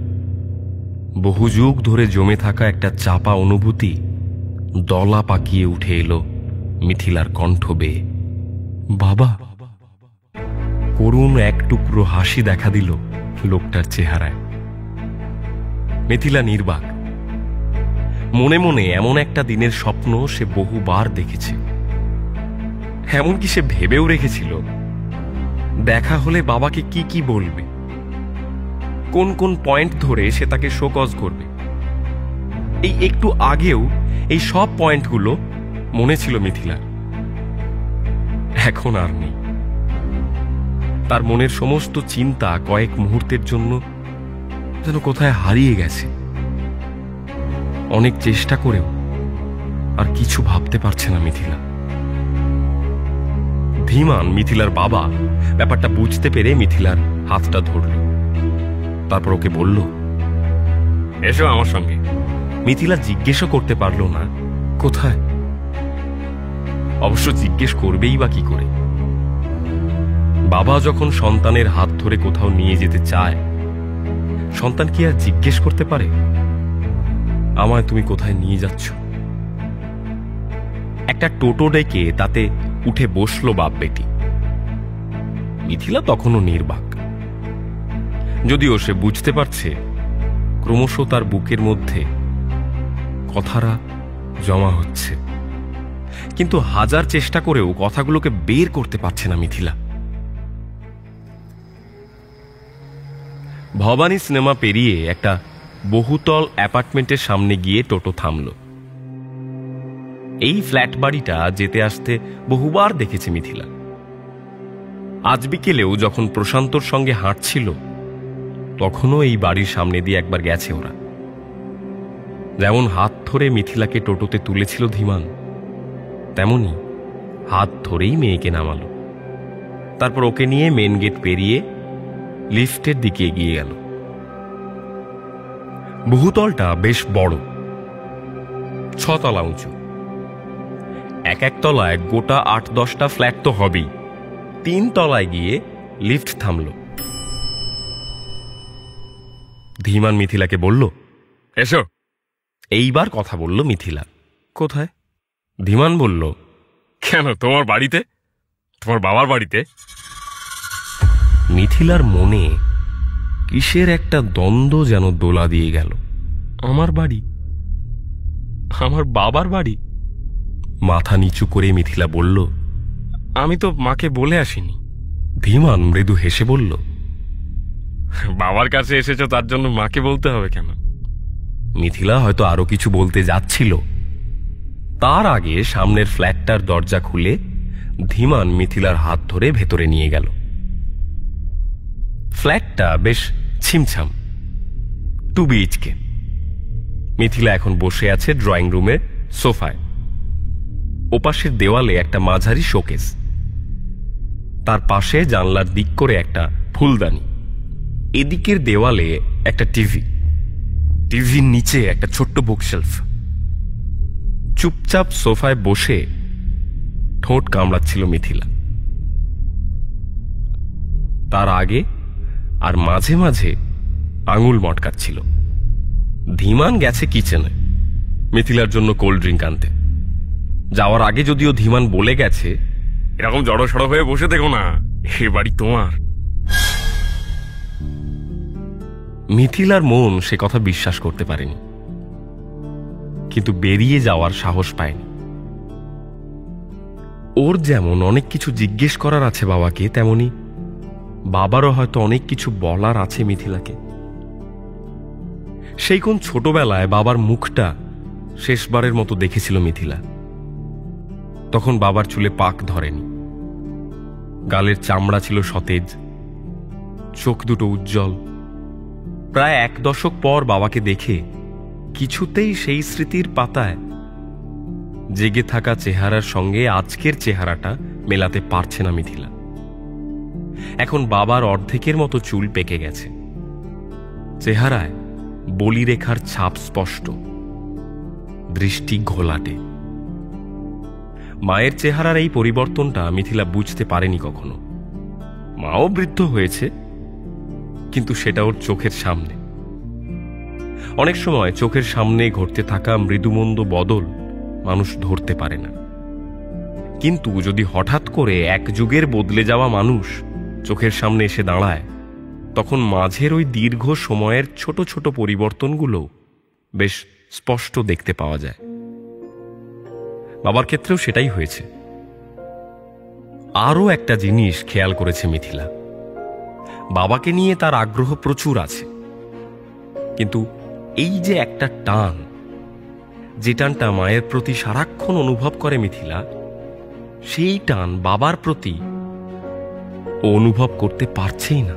বহু যুগ ধরে জমে থাকা একটা চাপা অনুভূতি দলা পাকিয়ে উঠে এলো মিথিলার কণ্ঠ বেয়ে। বাবা! করুণ এক টুকরো হাসি দেখা দিল লোকটার চেহারায়। মিথিলা নির্বাক। মনে মনে এমন একটা দিনের স্বপ্ন সে বহুবার দেখেছে। এমনকি সে ভেবেও রেখেছিল দেখা হলে বাবাকে কি কি বলবে, কোন কোন পয়েন্ট ধরে সে তাকে শোকজ করবে। এই একটু আগেও এই সব পয়েন্টগুলো মনে ছিল মিথিলার। এখন আর নেই। তার মনের সমস্ত চিন্তা কয়েক মুহূর্তের জন্য যেন কোথায় হারিয়ে গেছে। অনেক চেষ্টা করেও আর কিছু ভাবতে পারছে না মিথিলা। ধীমান, মিথিলার বাবা, ব্যাপারটা বুঝতে পেরে মিথিলার হাতটা ধরল। তারপর ওকে বলল, এসো আমার সঙ্গে। মিথিলা জিজ্ঞেসও করতে পারল না কোথায়। অবশ্য জিজ্ঞেস করবেই বা কি করে? বাবা যখন সন্তানের হাত ধরে কোথাও নিয়ে যেতে চায়, সন্তান কি আর জিজ্ঞেস করতে পারে, আমায় তুমি কোথায় নিয়ে যাচ্ছ? একটা টোটো ডেকে তাতে উঠে বসলো বাপ বেটি। মিথিলা তখনও নির্বাক, যদিও সে বুঝতে পারছে ক্রমশ তার বুকের মধ্যে কথারা জমা হচ্ছে, কিন্তু হাজার চেষ্টা করেও কথাগুলোকে বের করতে পারছে না মিথিলা। ভবানী সিনেমা পেরিয়ে একটা বহুতল অ্যাপার্টমেন্টের সামনে গিয়ে টোটো থামল। এই ফ্ল্যাট বাড়িটা যেতে আসতে বহুবার দেখেছে মিথিলা। আজ বিকেলেও যখন প্রশান্তর সঙ্গে হাঁটছিল, তখনও এই বাড়ির সামনে দিয়ে একবার গেছে ওরা। যেমন হাত ধরে মিথিলাকে টোটোতে তুলেছিল ধীমান, তেমনি হাত ধরেই মেয়েকে নামালো। তারপর ওকে নিয়ে মেন গেট পেরিয়ে লিফটের দিকে এগিয়ে গেল। বহুতলটা বেশ বড়, 6 তলা উঁচু। এক এক তলায় গোটা 8-10টা ফ্ল্যাট তো হবেই। 3 তলায় গিয়ে লিফট থামল। ধীমান মিথিলাকে বলল, এসো। এইবার কথা বলল মিথিলা। কোথায়? ধীমান বলল, কেন, তোমার বাড়িতে, তোমার বাবার বাড়িতে। মিথিলার মনে কিসের একটা দ্বন্দ্ব যেন দোলা দিয়ে গেল। আমার বাড়ি, আমার বাবার বাড়ি। মাথা নিচু করে মিথিলা বলল, আমি তো মাকে বলে আসিনি। ধীমান মৃদু হেসে বলল, বাবার কাছে এসেছো, তার জন্য মাকে বলতে হবে কেন? মিথিলা হয়তো আরো কিছু বলতে যাচ্ছিল, তার আগে সামনের ফ্ল্যাটটার দরজা খুলে ধীমান মিথিলার হাত ধরে ভেতরে নিয়ে গেল। ফ্ল্যাটটা বেশ ছিমছাম, 2 BHK। মিথিলা এখন বসে আছে ড্রয়িং রুমের সোফায়। ওপাশের দেওয়ালে একটা মাঝারি শোকেস, তার পাশে জানলার দিক করে একটা ফুলদানি। এদিকের দেওয়ালে একটা টিভির নিচে একটা ছোট্ট বুকশেলফ। চুপচাপ সোফায় বসে ঠোঁট কামড়াচ্ছিল মিথিলা। তার আগে আর মাঝে মাঝে আঙুল মটকাচ্ছিল। ধীমান গেছে কিচেনে মিথিলার জন্য কোল্ড ড্রিঙ্ক আনতে। যাওয়ার আগে যদিও ধীমান বলে গেছে, এরকম জড়সড় হয়ে বসে দেখো না, এ বাড়ি তোমার। মিথিলার মন সে কথা বিশ্বাস করতে পারেনি, কিন্তু বেরিয়ে যাওয়ার সাহস পায়নি। ওর যেমন অনেক কিছু জিজ্ঞেস করার আছে বাবাকে, তেমনি বাবারও হয়তো অনেক কিছু বলার আছে মিথিলাকে। সেই কোন ছোটবেলায় বাবার মুখটা শেষবারের মতো দেখেছিল মিথিলা। তখন বাবার চুলে পাক ধরেনি, গালের চামড়া ছিল সতেজ, চোখ দুটো উজ্জ্বল। প্রায় 1 দশক পর বাবাকে দেখে কিছুতেই সেই স্মৃতির পাতায় জেগে থাকা চেহারার সঙ্গে আজকের চেহারাটা মেলাতে পারছে না মিথিলা। এখন বাবার অর্ধেকের মতো চুল পেকে গেছে, চেহারায় বলিরেখার ছাপ স্পষ্ট, দৃষ্টি ঘোলাটে। মায়ের চেহারার এই পরিবর্তনটা মিথিলা বুঝতে পারেনি কখনো। মাও বৃদ্ধ হয়েছে, কিন্তু সেটা ওর চোখের সামনে। অনেক সময় চোখের সামনে ঘটতে থাকা মৃদুমন্দ বদল মানুষ ধরতে পারে না, কিন্তু যদি হঠাৎ করে এক যুগের বদলে যাওয়া মানুষ চোখের সামনে এসে দাঁড়ায়, তখন মাঝের ওই দীর্ঘ সময়ের ছোট ছোট পরিবর্তনগুলো বেশ স্পষ্ট দেখতে পাওয়া যায়। বাবার ক্ষেত্রেও সেটাই হয়েছে। আরও একটা জিনিস খেয়াল করেছে মিথিলা, বাবাকে নিয়ে তার আগ্রহ প্রচুর আছে, কিন্তু এই যে একটা টান, যে টানটা মায়ের প্রতি সারাক্ষণ অনুভব করে মিথিলা, সেই টান বাবার প্রতি ও অনুভব করতে পারছেই না।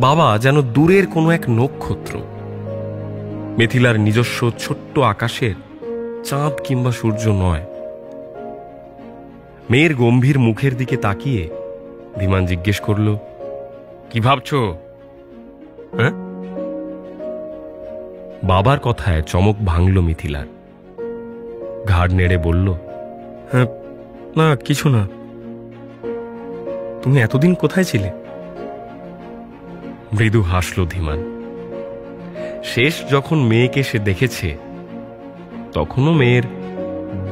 বাবা যেন দূরের কোনো এক নক্ষত্র, মিথিলার নিজস্ব ছোট্ট আকাশের চাঁদ কিংবা সূর্য নয়। মেয়ের গম্ভীর মুখের দিকে তাকিয়ে ধীমান জিজ্ঞেস করল, কি ভাবছো? হ্যাঁ? বাবার কথায় চমক ভাঙল মিথিলার। ঘাড় নেড়ে বলল, হ্যাঁ, না কিছু না। তুমি এতদিন কোথায় ছিলে? মৃদু হাসল ধীমান। শেষ যখন মেয়েকে সে দেখেছে তখনও মেয়ের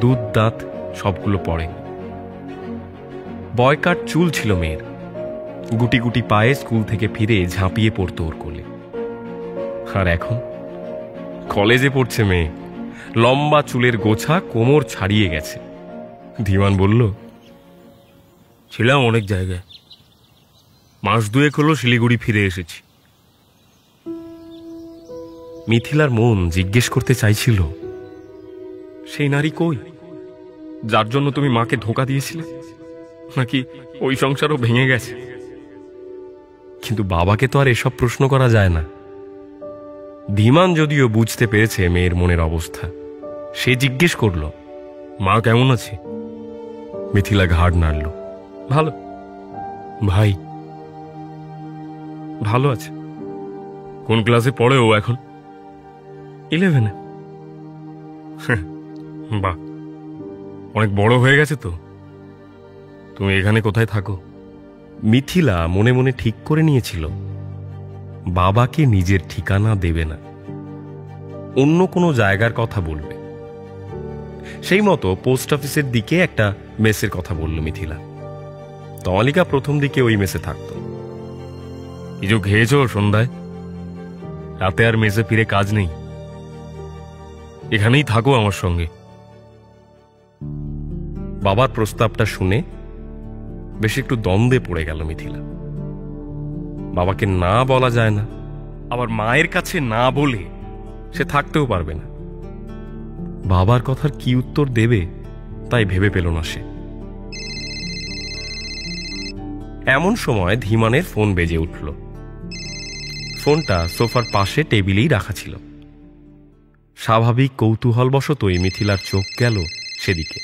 দুধ দাঁত সবগুলো পড়েনি। বয়কাট চুল ছিল মেয়ের, গুটি গুটি পায়ে স্কুল থেকে ফিরে ঝাঁপিয়ে পড়তো ওর কোলে। আর এখন কলেজে পড়ছে মেয়ে, লম্বা চুলের গোছা কোমর ছাড়িয়ে গেছে। ধীমান বলল, ছিলাম অনেক জায়গায়, মাস দুয়েক হলো শিলিগুড়ি ফিরে এসেছি। মিথিলার মন জিজ্ঞেস করতে চাইছিল, সেই নারী কই, যার জন্য তুমি মাকে ধোঁকা দিয়েছিলে? নাকি ওই সংসারও ভেঙে গেছে? কিন্তু বাবাকে তো আর এসব প্রশ্ন করা যায় না। ধীমান যদিও বুঝতে পেরেছে মেয়ের মনের অবস্থা, সে জিজ্ঞেস করল, মা কেমন আছে? মিথিলা ঘাড় নাড়ল, ভালো। ভাই ভালো আছে। কোন ক্লাসে পড়ে ও এখন? 11-এ। বাহ, অনেক বড় হয়ে গেছে তো। তুমি এখানে কোথায় থাকো? মিথিলা মনে মনে ঠিক করে নিয়েছিল বাবাকে নিজের ঠিকানা দেবে না, অন্য কোনো জায়গার কথা বলবে। সেই মতো পোস্ট অফিসের দিকে একটা মেসের কথা বলল মিথিলা। তমালিকা প্রথম দিকে ওই মেসে থাকত। কিছু খেয়েছো সন্ধ্যায়? রাতে আর মেসে ফিরে কাজ নেই, এখানেই থাকো আমার সঙ্গে। বাবার প্রস্তাবটা শুনে বেশ একটু দ্বন্দ্বে পড়ে গেল মিথিলা। বাবাকে না বলা যায় না, আবার মায়ের কাছে না বলে সে থাকতেও পারবে না। বাবার কথার কি উত্তর দেবে তাই ভেবে পেল না সে। এমন সময় ধীমানের ফোন বেজে উঠল। ফোনটা সোফার পাশে টেবিলেই রাখা ছিল। স্বাভাবিক কৌতূহলবশতই মিথিলার চোখ গেল সেদিকে।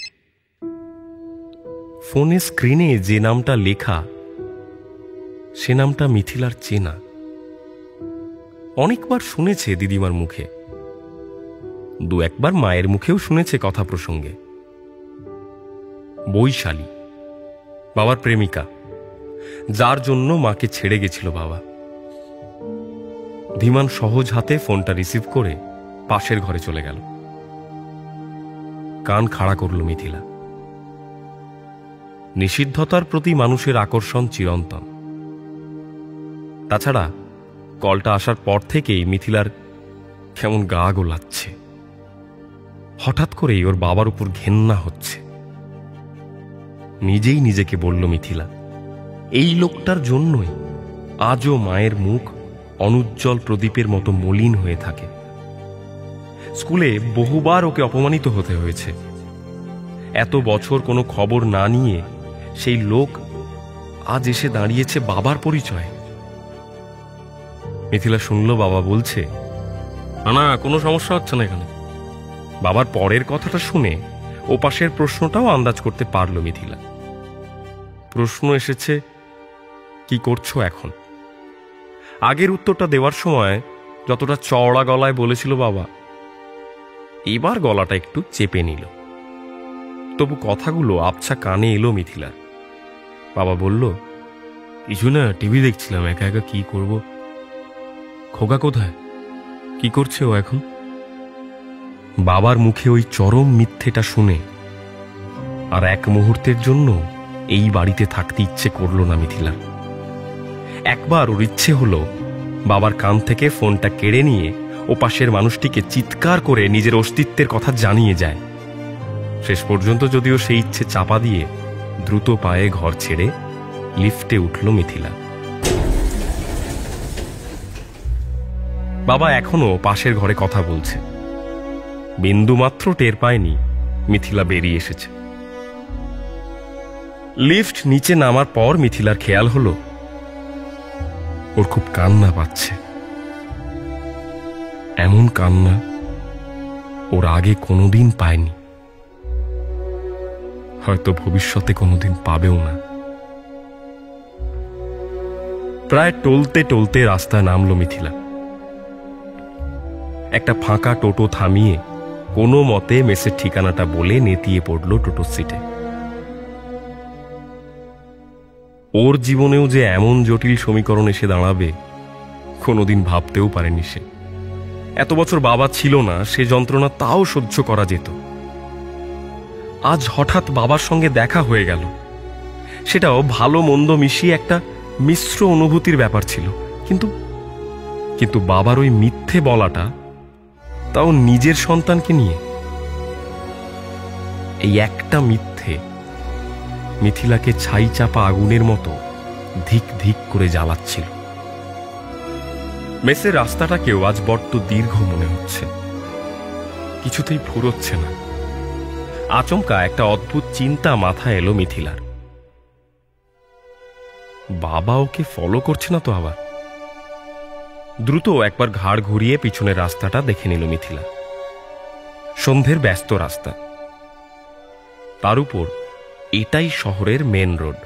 ফোনের স্ক্রিনে যে নামটা লেখা, সে নামটা মিথিলার চেনা। অনেকবার শুনেছে দিদিমার মুখে, দু একবার মায়ের মুখেও শুনেছে কথা প্রসঙ্গে। বৈশালী, বাবার প্রেমিকা, যার জন্য মাকে ছেড়ে গেছিল বাবা। ধীমান সহজ হাতে ফোনটা রিসিভ করে পাশের ঘরে চলে গেল। কান খাড়া করল মিথিলা। নিষিদ্ধতার প্রতি মানুষের আকর্ষণ চিরন্তন। তাছাড়া কলটা আসার পর থেকেই মিথিলার কেমন গা গোলাচ্ছে। হঠাৎ করেই ওর বাবার উপর ঘেন্না হচ্ছে। নিজেই নিজেকে বলল মিথিলা, এই লোকটার জন্যই আজও মায়ের মুখ অনুজ্জ্বল প্রদীপের মতো মলিন হয়ে থাকে। স্কুলে বহুবার ওকে অপমানিত হতে হয়েছে। এত বছর কোনো খবর না নিয়ে সেই লোক আজ এসে দাঁড়িয়েছে বাবার পরিচয়। মিথিলা শুনল বাবা বলছে, না কোনো সমস্যা হচ্ছে না এখানে। বাবার পরের কথাটা শুনে ওপাশের প্রশ্নটাও আন্দাজ করতে পারল মিথিলা। প্রশ্ন এসেছে, কি করছো এখন? আগের উত্তরটা দেওয়ার সময় যতটা চওড়া গলায় বলেছিল বাবা, এবার গলাটা একটু চেপে নিল। তবু কথাগুলো আবছা কানে এলো মিথিলার। বাবা বলল, কিছু না, টিভি দেখছিলাম, একা একা কি করব। খোকা কোথায়, কি করছে ও এখন? বাবার মুখে ওই চরম মিথ্যেটা শুনে আর এক মুহূর্তের জন্য এই বাড়িতে থাকতে ইচ্ছে করল না মিথিলার। একবার ওর ইচ্ছে হলো বাবার কান থেকে ফোনটা কেড়ে নিয়ে ও পাশের মানুষটিকে চিৎকার করে নিজের অস্তিত্বের কথা জানিয়ে যায়। শেষ পর্যন্ত যদিও সেই ইচ্ছে চাপা দিয়ে দ্রুত পায়ে ঘর ছেড়ে লিফটে উঠল মিথিলা। বাবা এখনো পাশের ঘরে কথা বলছে। বিন্দুমাত্র টের পায়নি মিথিলা বেরিয়ে এসেছে। লিফট নিচে নামার পর মিথিলার খেয়াল হলো ওর খুব কান্না পাচ্ছে। এমন কান্না ওর আগে কোনোদিন পায়নি, হয়তো ভবিষ্যতে কোনোদিন পাবেও না। প্রায় টলতে টলতে রাস্তায় নামলো মিথিলা। একটা ফাঁকা টোটো থামিয়ে কোনো মতে মেসের ঠিকানাটা বলে নেতিয়ে পড়ল টোটোর সিটে। ওর জীবনেও যে এমন জটিল সমীকরণ এসে দাঁড়াবে কোনোদিন ভাবতেও পারেনি সে। এত বছর বাবা ছিল না, সে যন্ত্রণা তাও সহ্য করা যেত। আজ হঠাৎ বাবার সঙ্গে দেখা হয়ে গেল, সেটাও ভালো মন্দ মিশিয়ে একটা মিশ্র অনুভূতির ব্যাপার ছিল। কিন্তু কিন্তু বাবার ওই মিথ্যে বলাটা, তাও নিজের সন্তানকে নিয়ে। এই একটা মিথ্যে মিথিলাকে ছাই চাপা আগুনের মতো ধিক ধিক করে জ্বালাচ্ছিল। মেসের রাস্তাটাকেও আজ বড্ড দীর্ঘ মনে হচ্ছে, কিছুতেই ফুরোচ্ছে না। আচমকা একটা অদ্ভুত চিন্তা মাথায় এলো মিথিলার। বাবা ওকে ফলো করছে না তো আবার? দ্রুত একবার ঘাড় ঘুরিয়ে পিছনের রাস্তাটা দেখে নিল মিথিলা। সন্ধ্যের ব্যস্ত রাস্তা, তার উপর এটাই শহরের মেন রোড।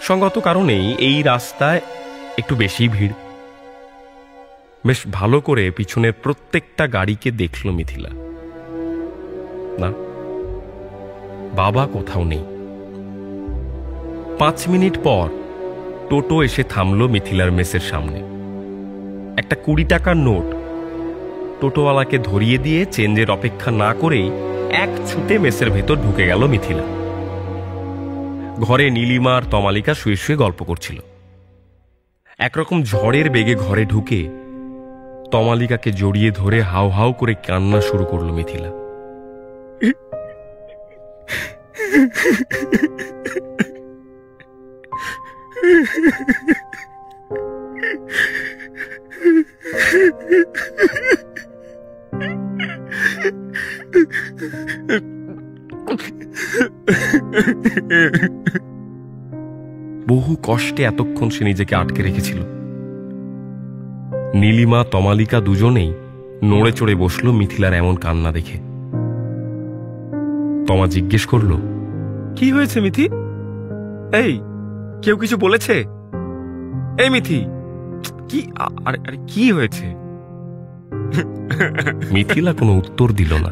সঙ্গত কারণেই এই রাস্তায় একটু বেশি ভিড়। বেশ ভালো করে পিছনের প্রত্যেকটা গাড়িকে দেখল মিথিলা। না, বাবা কোথাও নেই। 5 মিনিট পর টোটো এসে থামল মিথিলার মেসের সামনে। একটা 20 টাকার নোট টোটোওয়ালাকে ধরিয়ে দিয়ে চেঞ্জের অপেক্ষা না করেই এক ছুটে মেসের ভেতর ঢুকে গেল মিথিলা। ঘরে নীলিমা আর তমালিকা শুয়ে শুয়ে গল্প করছিল। একরকম ঝড়ের বেগে ঘরে ঢুকে তমালিকাকে জড়িয়ে ধরে হাউ হাউ করে কান্না শুরু করল মিথিলা। বহু কষ্টে এতক্ষণ সে নিজেকে আটকে রেখেছিল। নীলিমা তমালিকা দুজনেই নড়ে চড়ে বসল মিথিলার এমন কান্না দেখে। তমা জিজ্ঞেস করল, কি হয়েছে মিথি? এই, কেউ কিছু বলেছে? এই মিথি, কি আরে কি হয়েছে? মিথিলা কোনো উত্তর দিল না।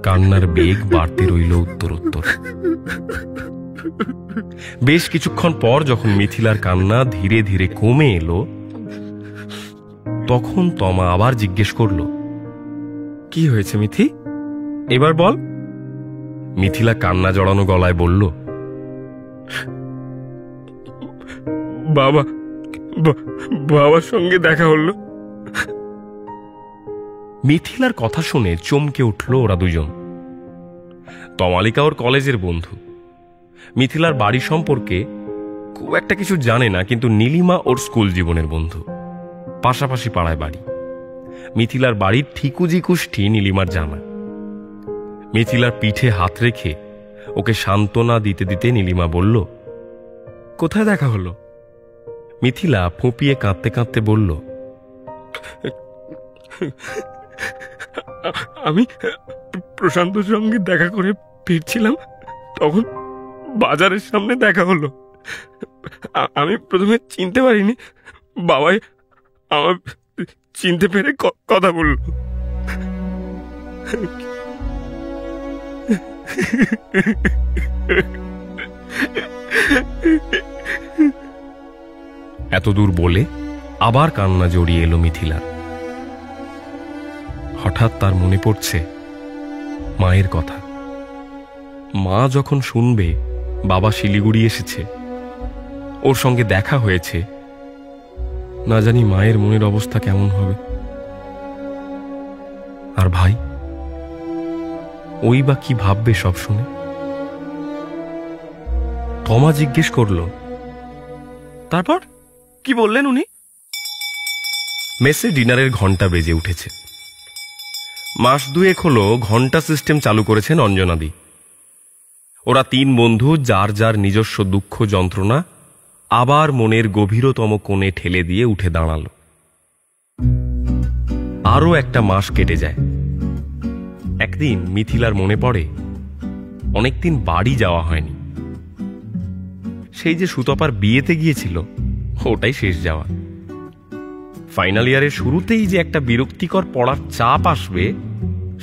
কান্নার বেগ বাড়তে রইল উত্তরোত্তর। বেশ কিছুক্ষণ পর যখন মিথিলার কান্না ধীরে ধীরে কমে এলো, তখন তমা আবার জিজ্ঞেস করল, কি হয়েছে মিথি, এবার বল। মিথিলা কান্না জড়ানো গলায় বলল, বাবার সঙ্গে দেখা হলো। মিথিলার কথা শুনে চমকে উঠল ওরা দুজন। তমালিকা ওর কলেজের বন্ধু। মিথিলার বাড়ি সম্পর্কে খুব একটা কিছু জানে না, কিন্তু নীলিমা ওর স্কুল জীবনের বন্ধু। পাশাপাশি পাড়ায় বাড়ি। মিথিলার বাড়ির ঠিকুজি কুষ্টি নীলিমার জানা। মিথিলার পিঠে হাত রেখে ওকে সান্ত্বনা দিতে দিতে নীলিমা বলল, কোথায় দেখা হলো? মিথিলা ফুঁপিয়ে কাঁদতে কাঁদতে বলল, আমি প্রশান্তর সঙ্গে দেখা করে ফিরছিলাম, তখন বাজারের সামনে দেখা হলো। আমি প্রথমে চিনতে পারিনি, বাবাই আমার চিনতে পেরে কথা বলল। এতদূর বলে আবার কান্না জড়িয়ে এলো মিথিলার। হঠাৎ তার মনে পড়ছে মায়ের কথা। মা যখন শুনবে বাবা শিলিগুড়ি এসেছে, ওর সঙ্গে দেখা হয়েছে, না জানি মায়ের মনের অবস্থা কেমন হবে। আর ভাই, ওই বা কি ভাববে সব শুনে? তমা জিজ্ঞেস করল, তারপর কি বললেন উনি? মেসে ডিনারের ঘন্টা বেজে উঠেছে। মাস দুয়েক হলো ঘন্টা সিস্টেম চালু করেছেন অঞ্জনাদি। ওরা তিন বন্ধু যার যার নিজস্ব দুঃখ যন্ত্রণা আবার মনের গভীরতম কোণে ঠেলে দিয়ে উঠে দাঁড়ালো। আরও একটা মাস কেটে যায়। একদিন মিথিলার মনে পড়ে অনেকদিন বাড়ি যাওয়া হয়নি। সেই যে সুতপার বিয়েতে গিয়েছিল, ওটাই শেষ যাওয়া। ফাইনাল ইয়ারের শুরুতেই যে একটা বিরক্তিকর পড়ার চাপ আসবে,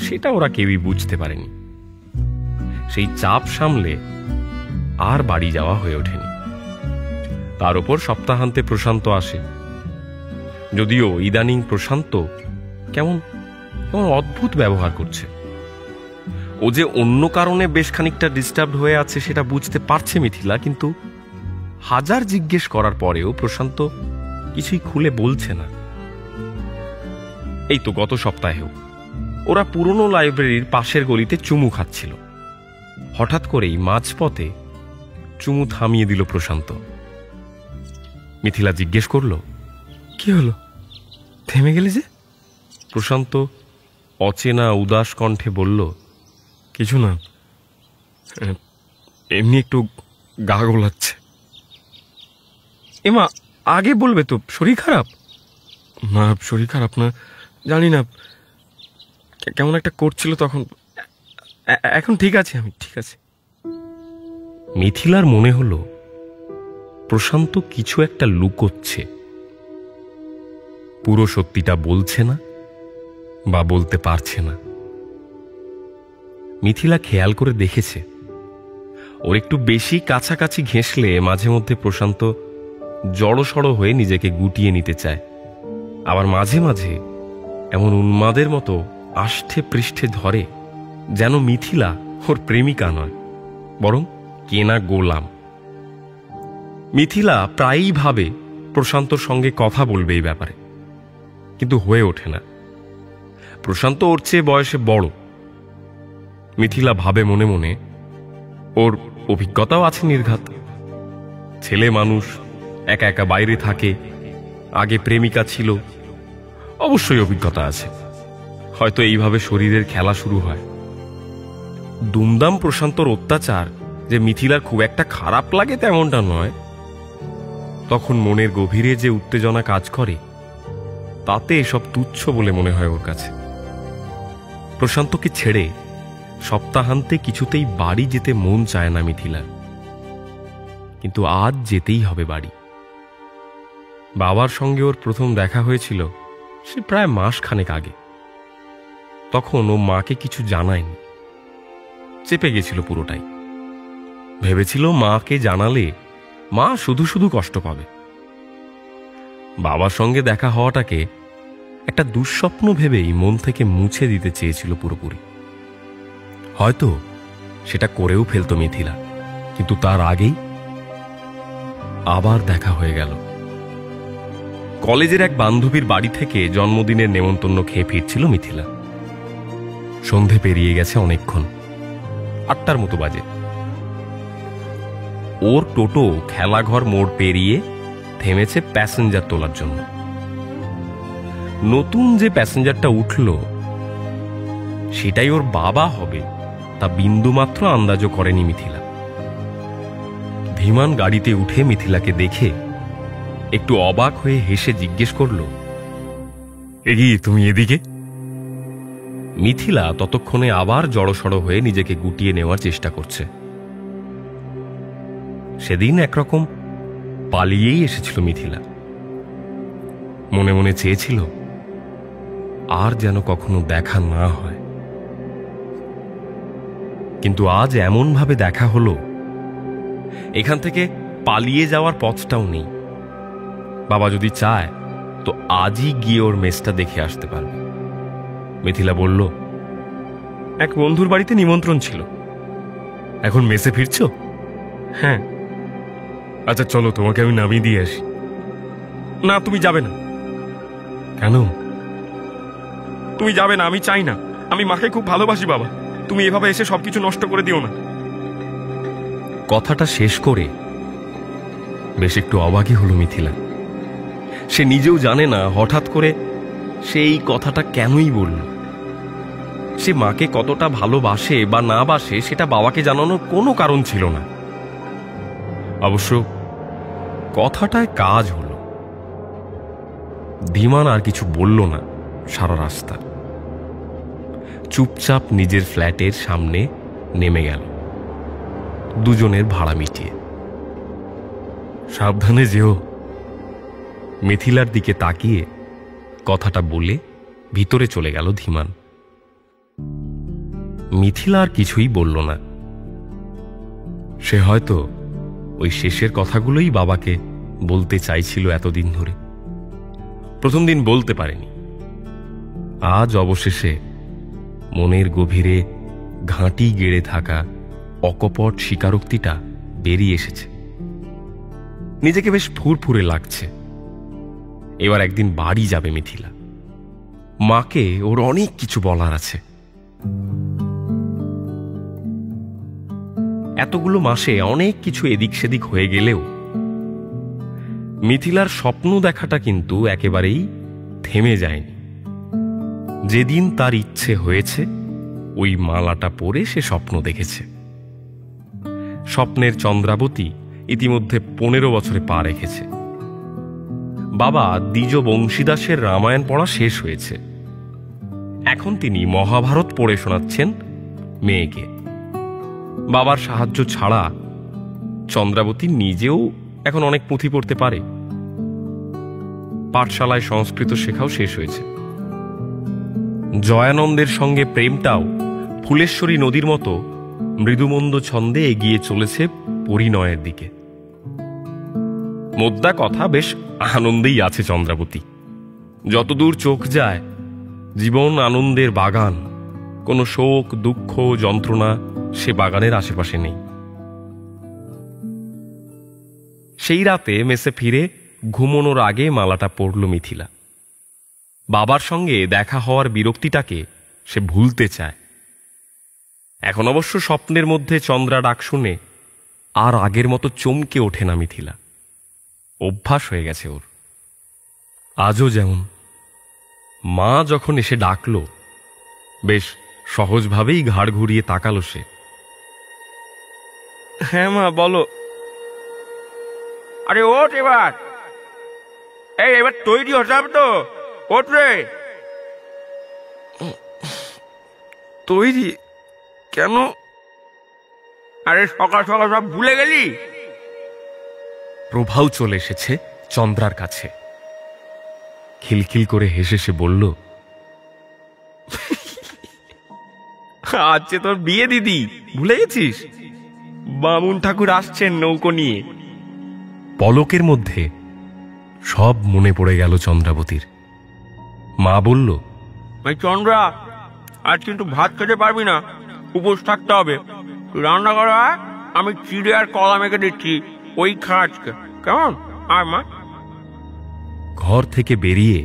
সেটা ওরা কেউই বুঝতে পারেনি। সেই চাপ সামলে আর বাড়ি যাওয়া হয়ে ওঠেনি। তার উপর সপ্তাহান্তে প্রশান্ত আসে। যদিও ইদানিং প্রশান্ত কেমন কেমন অদ্ভুত ব্যবহার করছে। ও যে অন্য কারণে বেশ খানিকটা ডিস্টার্ব হয়ে আছে সেটা বুঝতে পারছে মিথিলা, কিন্তু হাজার জিজ্ঞেস করার পরেও প্রশান্ত কিছুই খুলে বলছে না। এই তো গত সপ্তাহেও ওরা পুরনো লাইব্রেরির পাশের গলিতে চুমু খাচ্ছিল। হঠাৎ করেই মাঝপথে চুমু থামিয়ে দিল প্রশান্ত। মিথিলা জিজ্ঞেস করল, কি হলো, থেমে গেলে যে? প্রশান্ত অচেনা উদাস কণ্ঠে বলল, কিছু না, এমনি একটু গা গোলাচ্ছে। এমা, আগে বলবে তো, শরীর খারাপ? না, শরীর খারাপ না, জানি না, কেমন একটা করছিল তখন। এখন ঠিক আছে, আমি ঠিক আছে। মিথিলার মনে হলো প্রশান্ত কিছু একটা লুকোচ্ছে, পুরো সত্যিটা বলছে না বা বলতে পারছে না। মিথিলা খেয়াল করে দেখেছে ওর একটু বেশি কাছাকাছি ঘেঁষলে মাঝে মধ্যে প্রশান্ত জড়সড় হয়ে নিজেকে গুটিয়ে নিতে চায়, আবার মাঝে মাঝে এমন উন্মাদের মতো আষ্ঠে পৃষ্ঠে ধরে যেন মিথিলা ওর প্রেমিকা নয়, বরং কেনা গোলাম। মিথিলা প্রায়ই ভাবে প্রশান্তর সঙ্গে কথা বলবে এই ব্যাপারে, কিন্তু হয়ে ওঠে না। প্রশান্ত ওর চেয়ে বয়সে বড়। মিথিলা ভাবে মনে মনে ওর অভিজ্ঞতাও আছে নির্ঘাত। ছেলে মানুষ, একা একা বাইরে থাকে, আগে প্রেমিকা ছিল, অবশ্যই অভিজ্ঞতা আছে। হয়তো এইভাবে শরীরের খেলা শুরু হয়। দুমদাম প্রশান্তর অত্যাচার যে মিথিলার খুব একটা খারাপ লাগে তেমনটা নয়। তখন মনের গভীরে যে উত্তেজনা কাজ করে, তাতে এসব তুচ্ছ বলে মনে হয় ওর কাছে। প্রশান্তকে ছেড়ে সপ্তাহান্তে কিছুতেই বাড়ি যেতে মন চায় না মিথিলার, কিন্তু আজ যেতেই হবে বাড়ি। বাবার সঙ্গে ওর প্রথম দেখা হয়েছিল সে প্রায় মাস খানেক আগে। তখন ও মাকে কিছু জানায়নি, চেপে গেছিল পুরোটাই। ভেবেছিল মাকে জানালে মা শুধু শুধু কষ্ট পাবে। বাবার সঙ্গে দেখা হওয়াটাকে একটা দুঃস্বপ্ন ভেবেই মন থেকে মুছে দিতে চেয়েছিল পুরোপুরি। হয়তো সেটা করেও ফেলত মিথিলা, কিন্তু তার আগেই আবার দেখা হয়ে গেল। কলেজের এক বান্ধবীর বাড়ি থেকে জন্মদিনের নেমন্তন্ন খেয়ে ফিরছিল মিথিলা। সন্ধে পেরিয়ে গেছে অনেকক্ষণ, 8টার মতো বাজে। ওর টোটো খেলাঘর মোড় পেরিয়ে থেমেছে প্যাসেঞ্জার তোলার জন্য। নতুন যে প্যাসেঞ্জারটা উঠল সেটাই ওর বাবা হবে তা বিন্দুমাত্র আন্দাজও করেনি মিথিলা। ধীমান গাড়িতে উঠে মিথিলাকে দেখে একটু অবাক হয়ে হেসে জিজ্ঞেস করল, এগিয়ে তুমি এদিকে? মিথিলা ততক্ষণে আবার জড়সড় হয়ে নিজেকে গুটিয়ে নেওয়ার চেষ্টা করছে। সেদিন একরকম পালিয়েই এসেছিল মিথিলা। মনে মনে চেয়েছিল আর যেন কখনো দেখা না হয়, কিন্তু আজ এমন ভাবে দেখা হলো এখান থেকে পালিয়ে যাওয়ার পথটাও নেই। বাবা যদি চায় তো আজই গিয়ে ওর মেসটা দেখে আসতে পারবে। মিথিলা বলল, এক বন্ধুর বাড়িতে নিমন্ত্রণ ছিল, এখন মেসে ফিরছ? হ্যাঁ। আচ্ছা চলো, তোমাকে আমি নামিয়ে দিয়ে আসি। না, তুমি যাবে না। কেন? তুমি যাবে না, আমি চাই না। আমি মাকে খুব ভালোবাসি বাবা, তুমি এভাবে এসে সবকিছু নষ্ট করে দিও না। কথাটা শেষ করে বেশ একটু অবাকই হলো মিথিলা। সে নিজেও জানে না হঠাৎ করে সেই কথাটা কেনই বলল। সে মাকে কতটা ভালোবাসে বা না বাসে সেটা বাবাকে জানানোর কোনো কারণ ছিল না। অবশ্য কথাটায় কাজ হলো। ধীমান আর কিছু বলল না সারা রাস্তা, চুপচাপ নিজের ফ্ল্যাটের সামনে নেমে গেল, দুজনের ভাড়া মিটিয়ে। সাবধানে যেও, মিথিলার দিকে তাকিয়ে কথাটা বলে ভিতরে চলে গেল ধীমান। মিথিলা আর কিছুই বলল না। সে হয়তো ওই শেষের কথাগুলোই বাবাকে বলতে চাইছিল এতদিন ধরে, প্রথম দিন বলতে পারেনি। আজ অবশেষে মনের গভীরে ঘাঁটি গেড়ে থাকা অকপট স্বীকারোক্তিটা বেরিয়ে এসেছে। নিজেকে বেশ ফুরফুরে লাগছে। এবার একদিন বাড়ি যাবে মিথিলা, মাকে ওর অনেক কিছু বলার আছে। এতগুলো মাসে অনেক কিছু এদিক সেদিক হয়ে গেলেও মিথিলার স্বপ্ন দেখাটা কিন্তু একেবারেই থেমে যায়নি। যেদিন তার ইচ্ছে হয়েছে ওই মালাটা পরে সে স্বপ্ন দেখেছে। স্বপ্নের চন্দ্রাবতী ইতিমধ্যে 15 বছরে পা রেখেছে। বাবা দ্বিজ বংশীদাসের রামায়ণ পড়া শেষ হয়েছে। এখন তিনি মহাভারত পড়ে শোনাচ্ছেন মেয়েকে। বাবার সাহায্য ছাড়া চন্দ্রাবতী নিজেও এখন অনেক পুঁথি পড়তে পারে। পাঠশালায় সংস্কৃত শেখাও শেষ হয়েছে। জয়ানন্দের সঙ্গে প্রেমটাও ফুলেশ্বরী নদীর মতো মৃদুমন্দ ছন্দে এগিয়ে চলেছে পরিণয়ের দিকে। মোদ্দা কথা বেশ আনন্দেই আছে চন্দ্রাবতী। যতদূর চোখ যায় জীবন আনন্দের বাগান, কোনো শোক দুঃখ যন্ত্রণা সে বাগানের আশেপাশে নেই। সেই রাতে মেসে ফিরে ঘুমোনোর আগে মালাটা পড়ল মিথিলা। বাবার সঙ্গে দেখা হওয়ার বিরক্তিটাকে সে ভুলতে চায়। এখন অবশ্য স্বপ্নের মধ্যে চন্দ্রা ডাক শুনে আর আগের মতো চমকে ওঠে না মিথিলা। অভ্যাস হয়ে গেছে ওর। আজও যেমন মা যখন এসে ডাকল, বেশ সহজভাবেই ঘাড় ঘুরিয়ে তাকালো সে। হ্যাঁ মা, বলো। আরে ওঠ এবার, এবার তৈরি হতে হবে তো, ওঠ রে। তৈরি কেন? আরে সকাল সকাল সব ভুলে গেলি? প্রভাও চলে এসেছে চন্দ্রার কাছে। খিলখিল করে হেসে সে বলল, আজকে তোর বিয়ে দিদি, ভুলে গেছিস? বামুন ঠাকুর আসছেন নৌকো নিয়ে। পলকের মধ্যে সব মনে পড়ে গেল চন্দ্রাবতীর। মা বলল, চন্দ্রা, আজ কিন্তু ভাত খেতে পারবি না, উপোস থাকতে হবে। তুই রান্না করা, আমি চিড়ে আর কলা মেখে দিচ্ছি, ওই খা আজকে, কেমন? আয় মা। ঘর থেকে বেরিয়ে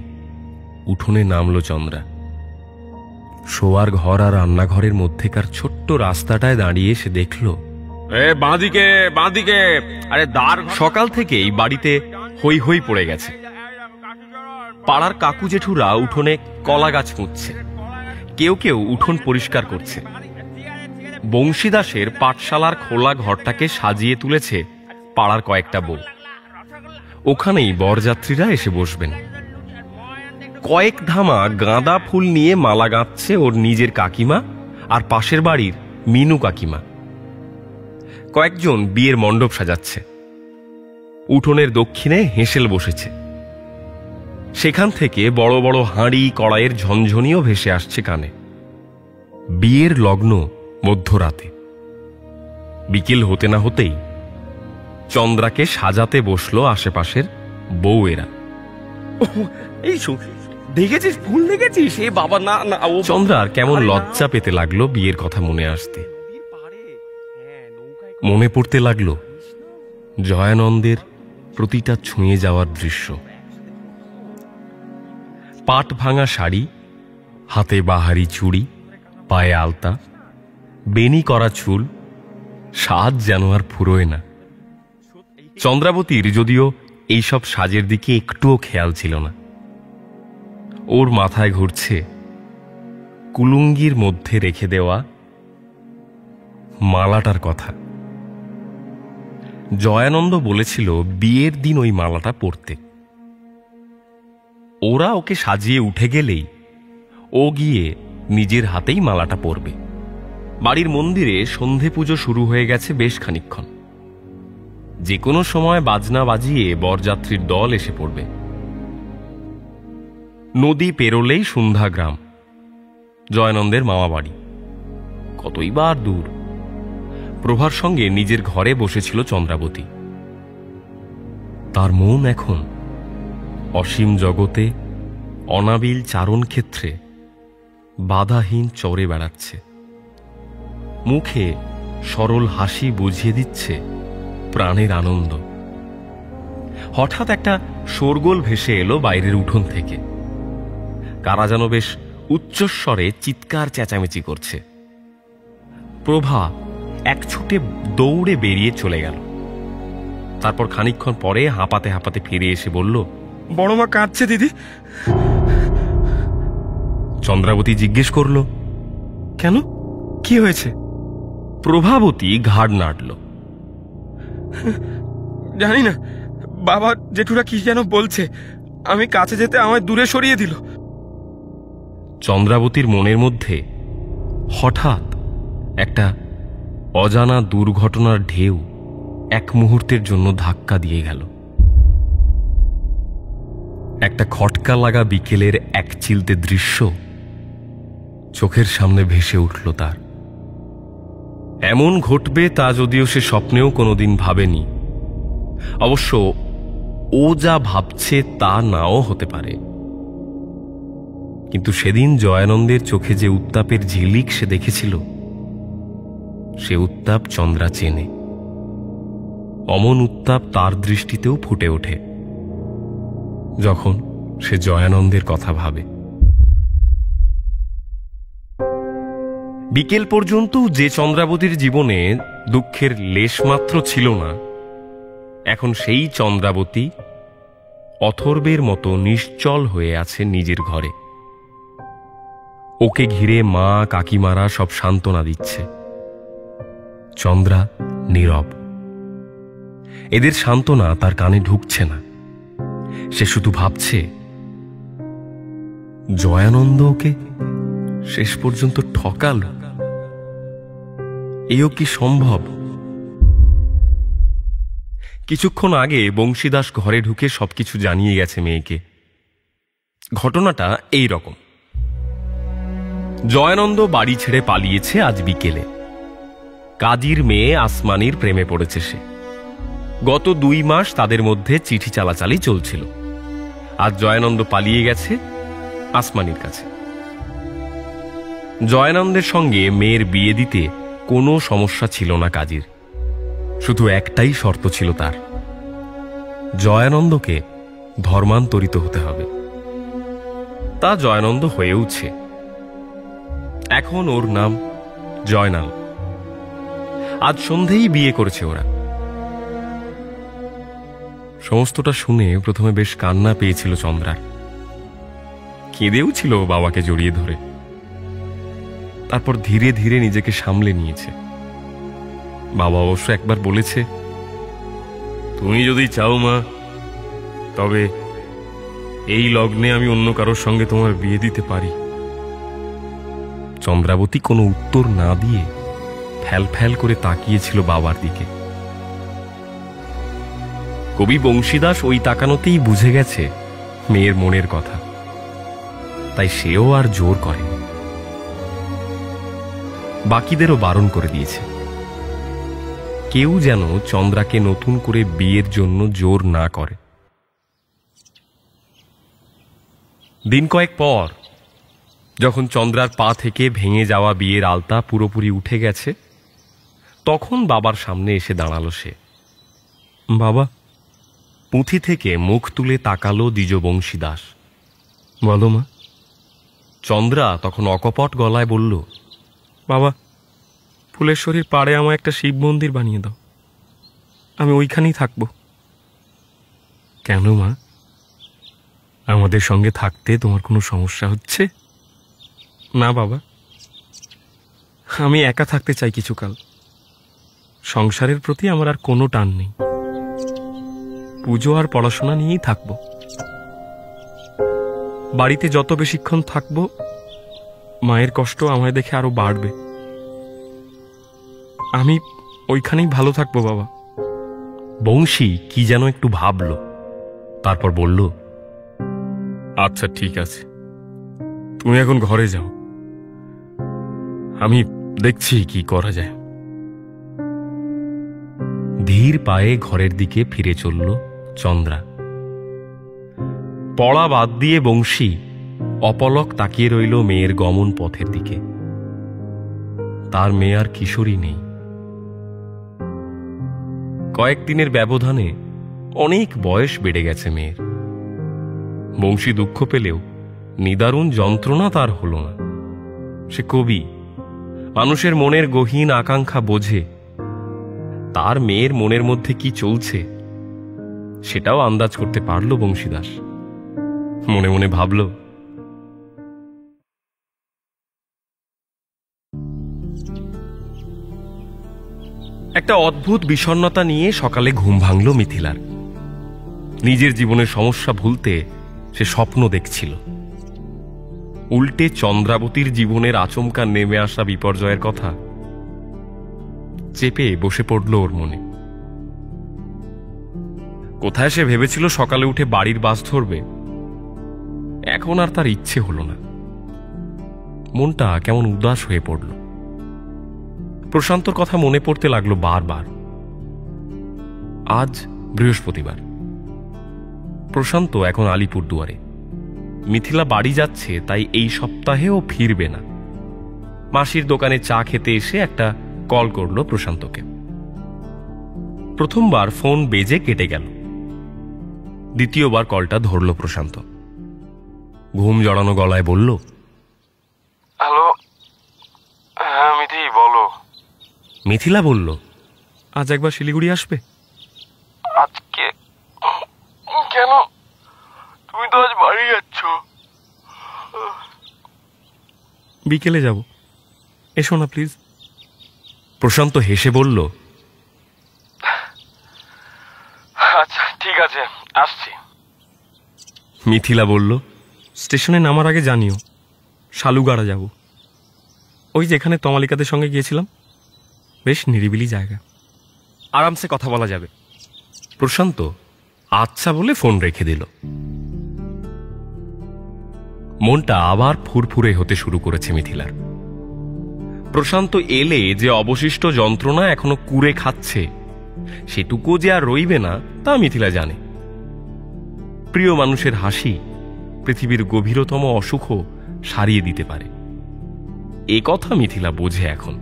উঠোনে নামল চন্দ্রা। শোয়ার ঘর আর রান্নাঘরের মধ্যেকার ছোট্ট রাস্তাটায় দাঁড়িয়ে সে দেখল, বাঁদিকে বাঁদিকে, আরে দ্বার। সকাল থেকেই বাড়িতে হই হই পড়ে গেছে। পাড়ার কাকু জেঠুরা উঠোনে কলা গাছ পুঁতছে, কেউ কেউ উঠোন পরিষ্কার করছে। বংশীদাসের পাঠশালার খোলা ঘরটাকে সাজিয়ে তুলেছে পাড়ার কয়েকটা বউ। ওখানেই বরযাত্রীরা এসে বসবেন। কয়েক ধামা গাঁদা ফুল নিয়ে মালা গাঁথছে ওর নিজের কাকিমা আর পাশের বাড়ির মিনু কাকিমা। কয়েকজন বিয়ের মণ্ডপ সাজাচ্ছে। উঠোনের দক্ষিণে হেঁসেল বসেছে। সেখান থেকে বড় বড় হাঁড়ি কড়াইয়ের ঝনঝনিও ভেসে আসছে কানে। বিয়ের লগ্ন মধ্যরাতে। বিকেল হতে না হতেই চন্দ্রাকে সাজাতে বসলো আশেপাশের বউয়েরা। এই দেখেছিস, ফুল দেখেছিস? এ বাবা, না না। চন্দ্রার কেমন লজ্জা পেতে লাগলো বিয়ের কথা মনে আসতে। মনে পড়তে লাগলো জয়ানন্দের প্রতিটা ছুঁয়ে যাওয়ার দৃশ্য। পাট ভাঙা শাড়ি, হাতে বাহারি চুড়ি, পায়ে আলতা, বেনি করা চুল, সাজ যেন আর ফুরোয় না। চন্দ্রাবতীর যদিও এইসব সাজের দিকে একটুও খেয়াল ছিল না। ওর মাথায় ঘুরছে কুলুঙ্গির মধ্যে রেখে দেওয়া মালাটার কথা। জয়ানন্দ বলেছিল বিয়ের দিন ওই মালাটা পরতে। ওরা ওকে সাজিয়ে উঠে গেলেই ও গিয়ে নিজের হাতেই মালাটা পরবে। বাড়ির মন্দিরে সন্ধে পুজো শুরু হয়ে গেছে বেশ খানিকক্ষণ। যে কোনো সময় বাজনা বাজিয়ে বরযাত্রীর দল এসে পড়বে। নদী পেরোলেই সন্ধ্যা গ্রাম, জয়ানন্দের মামা বাড়ি। কতইবার দূর। প্রভার সঙ্গে নিজের ঘরে বসেছিল চন্দ্রাবতী। তার মন এখন অসীম জগতে অনাবিল চারণ ক্ষেত্রে বাধাহীন চড়ে বেড়াচ্ছে। মুখে সরল হাসি বুঝিয়ে দিচ্ছে প্রাণের আনন্দ। হঠাৎ একটা শোরগোল ভেসে এলো বাইরের উঠোন থেকে। কারা যেন বেশ উচ্চস্বরে চিৎকার চেঁচামেচি করছে। প্রভা এক ছুটে দৌড়ে বেরিয়ে চলে গেল। তারপর খানিকক্ষণ পরে হাঁপাতে হাঁপাতে ফিরে এসে বলল, বড় মা কাঁদছে দিদি। চন্দ্রাবতী জিজ্ঞেস করল, কেন, কি হয়েছে? প্রভাবতী ঘাড় নাড়ল। জানি না, বাবা জেঠুরা কি যেন বলছে, আমি কাছে যেতে আমায় দূরে সরিয়ে দিল। চন্দ্রাবতীর মনের মধ্যে হঠাৎ একটা অজানা দুর্ঘটনার ঢেউ এক মুহূর্তের জন্য ধাক্কা দিয়ে গেল। একটা খটকা লাগা বিকেলের এক চিলতে দৃশ্য চোখের সামনে ভেসে উঠল তার। এমন ঘটবে তা যদিও সে স্বপ্নেও কোনোদিন ভাবেনি। অবশ্য ও যা ভাবছে তা নাও হতে পারে। কিন্তু সেদিন জয়ানন্দের চোখে যে উত্তাপের ঝিলিক সে দেখেছিল, সে উত্তাপ চন্দ্রা চেনে। অমন উত্তাপ তার দৃষ্টিতেও ফুটে ওঠে যখন সে জয়ানন্দের কথা ভাবে। বিকেল পর্যন্ত যে চন্দ্রাবতীর জীবনে দুঃখের লেশমাত্র ছিল না, এখন সেই চন্দ্রাবতী অথর্বের মতো নিশ্চল হয়ে আছে নিজের ঘরে। ওকে ঘিরে মা কাকিমারা সব সান্ত্বনা দিচ্ছে। চন্দ্রা নীরব। এদের সান্ত্বনা তার কানে ঢুকছে না। সে শুধু ভাবছে, জয়ানন্দ ওকে শেষ পর্যন্ত ঠকাল। এও কি সম্ভব? কিছুক্ষণ আগে বংশীদাস ঘরে ঢুকে সবকিছু জানিয়ে গেছে মেয়েকে। ঘটনাটা এই রকম। জয়ানন্দ বাড়ি ছেড়ে পালিয়েছে আজ বিকেলে। কাজীর মেয়ে আসমানির প্রেমে পড়েছে সে। গত 2 মাস তাদের মধ্যে চিঠি চালাচালি চলছিল। আজ জয়ানন্দ পালিয়ে গেছে আসমানির কাছে। জয়ানন্দের সঙ্গে মেয়ের বিয়ে দিতে কোনো সমস্যা ছিল না কাজীর। শুধু একটাই শর্ত ছিল তার, জয়ানন্দকে ধর্মান্তরিত হতে হবে। তা জয়ানন্দ হয়েওছে। এখন ওর নাম জয়নাল। আজ সন্ধেই বিয়ে করেছে ওরা। সমস্তটা শুনে প্রথমে বেশ কান্না পেয়েছিল চন্দ্রার। কেঁদেও ছিল বাবাকে জড়িয়ে ধরে। তারপর ধীরে ধীরে নিজেকে সামলে নিয়েছে। বাবা অবশ্য একবার বলেছে, তুমি যদি চাও মা, তবে এই লগ্নে আমি অন্য কারোর সঙ্গে তোমার বিয়ে দিতে পারি। চন্দ্রাবতী কোনো উত্তর না দিয়ে ফ্যাল ফ্যাল করে তাকিয়েছিল বাবার দিকে। কবি বংশীদাস ওই তাকানোতেই বুঝে গেছে মেয়ের মনের কথা। তাই সেও আর জোর করে, বাকিদেরও বারণ করে দিয়েছে। কেউ যেন চন্দ্রাকে নতুন করে বিয়ের জন্য জোর না করে। দিন কয়েক পর যখন চন্দ্রার পা থেকে ভেঙে যাওয়া বিয়ের আলতা পুরোপুরি উঠে গেছে, তখন বাবার সামনে এসে দাঁড়ালো সে। বাবা, পুঁথি থেকে মুখ তুলে তাকালো দ্বিজ বংশীদাস। বলো মা। চন্দ্রা তখন অকপট গলায় বলল, বাবা, ফুলেশ্বরীর পাড়ে আমার একটা শিব মন্দির বানিয়ে দাও, আমি ওইখানেই থাকবো। কেন মা, আমাদের সঙ্গে থাকতে তোমার কোনো সমস্যা হচ্ছে? না বাবা, আমি একা থাকতে চাই কিছুকাল। সংসারের প্রতি আমার আর কোনো টান নেই। পুজো আর পড়াশোনা নিয়েই থাকব। বাড়িতে যত বেশিক্ষণ থাকব, মায়ের কষ্ট আমায় দেখে আরো বাড়বে। আমি ওইখানেই ভালো থাকবো বাবা। বংশী কি যেন একটু ভাবল, তারপর বলল, আচ্ছা ঠিক আছে, তুমি এখন ঘরে যাও, আমি দেখছি কি করা যায়। ধীর পায়ে ঘরের দিকে ফিরে চলল চন্দ্রা। পড়া বাদ দিয়ে বংশী অপলক তাকিয়ে রইল মেয়ের গমন পথের দিকে। তার মেয়ে আর কিশোরী নেই। কয়েকদিনের ব্যবধানে অনেক বয়স বেড়ে গেছে মেয়ের। বংশী দুঃখ পেলেও নিদারুণ যন্ত্রণা তার হল না। সে কবি, মানুষের মনের গহীন আকাঙ্ক্ষা বোঝে। তার মেয়ের মনের মধ্যে কি চলছে সেটাও আন্দাজ করতে পারল বংশীদাস। মনে মনে ভাবল, একটা অদ্ভুত বিষণ্ণতা নিয়ে সকালে ঘুম ভাঙল মিথিলার। নিজের জীবনের সমস্যা ভুলতে সে স্বপ্ন দেখছিল। উল্টে চন্দ্রাবতীর জীবনের আচমকা নেমে আসা বিপর্যয়ের কথা চেপে বসে পড়ল ওর মনে। কোথায় সে ভেবেছিল সকালে উঠে বাড়ির বাস ধরবে, এখন আর তার ইচ্ছে হলো না। মনটা কেমন উদাস হয়ে পড়ল। প্রশান্তর কথা মনে পড়তে লাগলো বারবার। আজ বৃহস্পতিবার, প্রশান্ত এখন আলিপুরদুয়ারে। মিথিলা বাড়ি যাচ্ছে, তাই এই সপ্তাহেও ফিরবে না। মাসির দোকানে চা খেতে এসে একটা কল করল প্রশান্তকে। প্রথমবার ফোন বেজে কেটে গেল। দ্বিতীয়বার কলটা ধরল প্রশান্ত। ঘুম জড়ানো গলায় বলল, হ্যালো, হ্যাঁ মিথি বলো। মিথিলা বলল, আজ একবার শিলিগুড়ি আসবে? আজকে কেন? তুমি তো আজ বাড়ি যাচ্ছ। বিকেলে যাব, এসো না প্লিজ। প্রশান্ত হেসে বলল, আচ্ছা ঠিক আছে, আসছি। মিথিলা বলল, স্টেশনে নামার আগে জানিও, শালুগাড়া যাব। ওই যেখানে তমালিকাদের সঙ্গে গিয়েছিলাম, বেশ নিরিবিলি জায়গা, আরামসে কথা বলা যাবে। প্রশান্ত আচ্ছা বলে ফোন রেখে দিল। মনটা আবার ফুরফুরে হতে শুরু করেছে মিথিলার। প্রশান্ত এলে যে অবশিষ্ট যন্ত্রণা এখনো কুড়ে খাচ্ছে, সেটুকু যে আর রইবে না তা মিথিলা জানে। প্রিয় মানুষের হাসি পৃথিবীর গভীরতম অসুখও সারিয়ে দিতে পারে, এ কথা মিথিলা বোঝে এখন।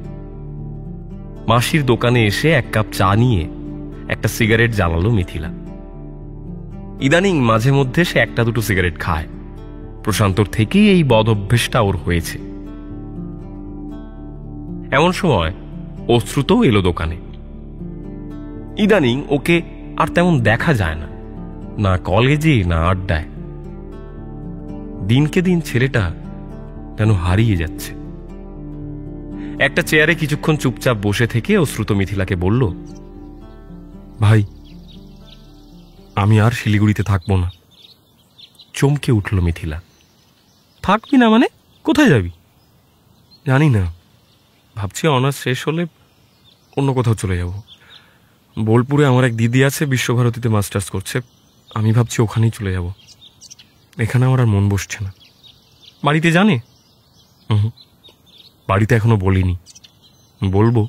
মাসির দোকানে এসে এক কাপ চা নিয়ে একটা সিগারেট জ্বালালো মিথিলা। ইদানিং মাঝে মধ্যে সে একটা দুটো সিগারেট খায়। প্রশান্তর থেকেই এই বদ অভ্যেসটা ওর হয়েছে। এমন সময় অশ্রুতও এলো দোকানে। ইদানিং ওকে আর তেমন দেখা যায় না, না কলেজে না আড্ডায়। দিনকে দিন ছেলেটা যেন হারিয়ে যাচ্ছে। একটা চেয়ারে কিছুক্ষণ চুপচাপ বসে থেকে অশ্রুত মিথিলাকে বলল, ভাই, আমি আর শিলিগুড়িতে থাকবো না। চমকে উঠল মিথিলা। থাকবি না মানে? কোথায় যাবি? জানি না, ভাবছি অনার্স শেষ হলে অন্য কোথাও চলে যাব। বোলপুরে আমার এক দিদি আছে, বিশ্বভারতীতে মাস্টার্স করছে। আমি ভাবছি ওখানেই চলে যাব। এখানে আমার আর মন বসছে না। বাড়িতে জানে? বাড়িতে এখনো বলিনি, বলবো।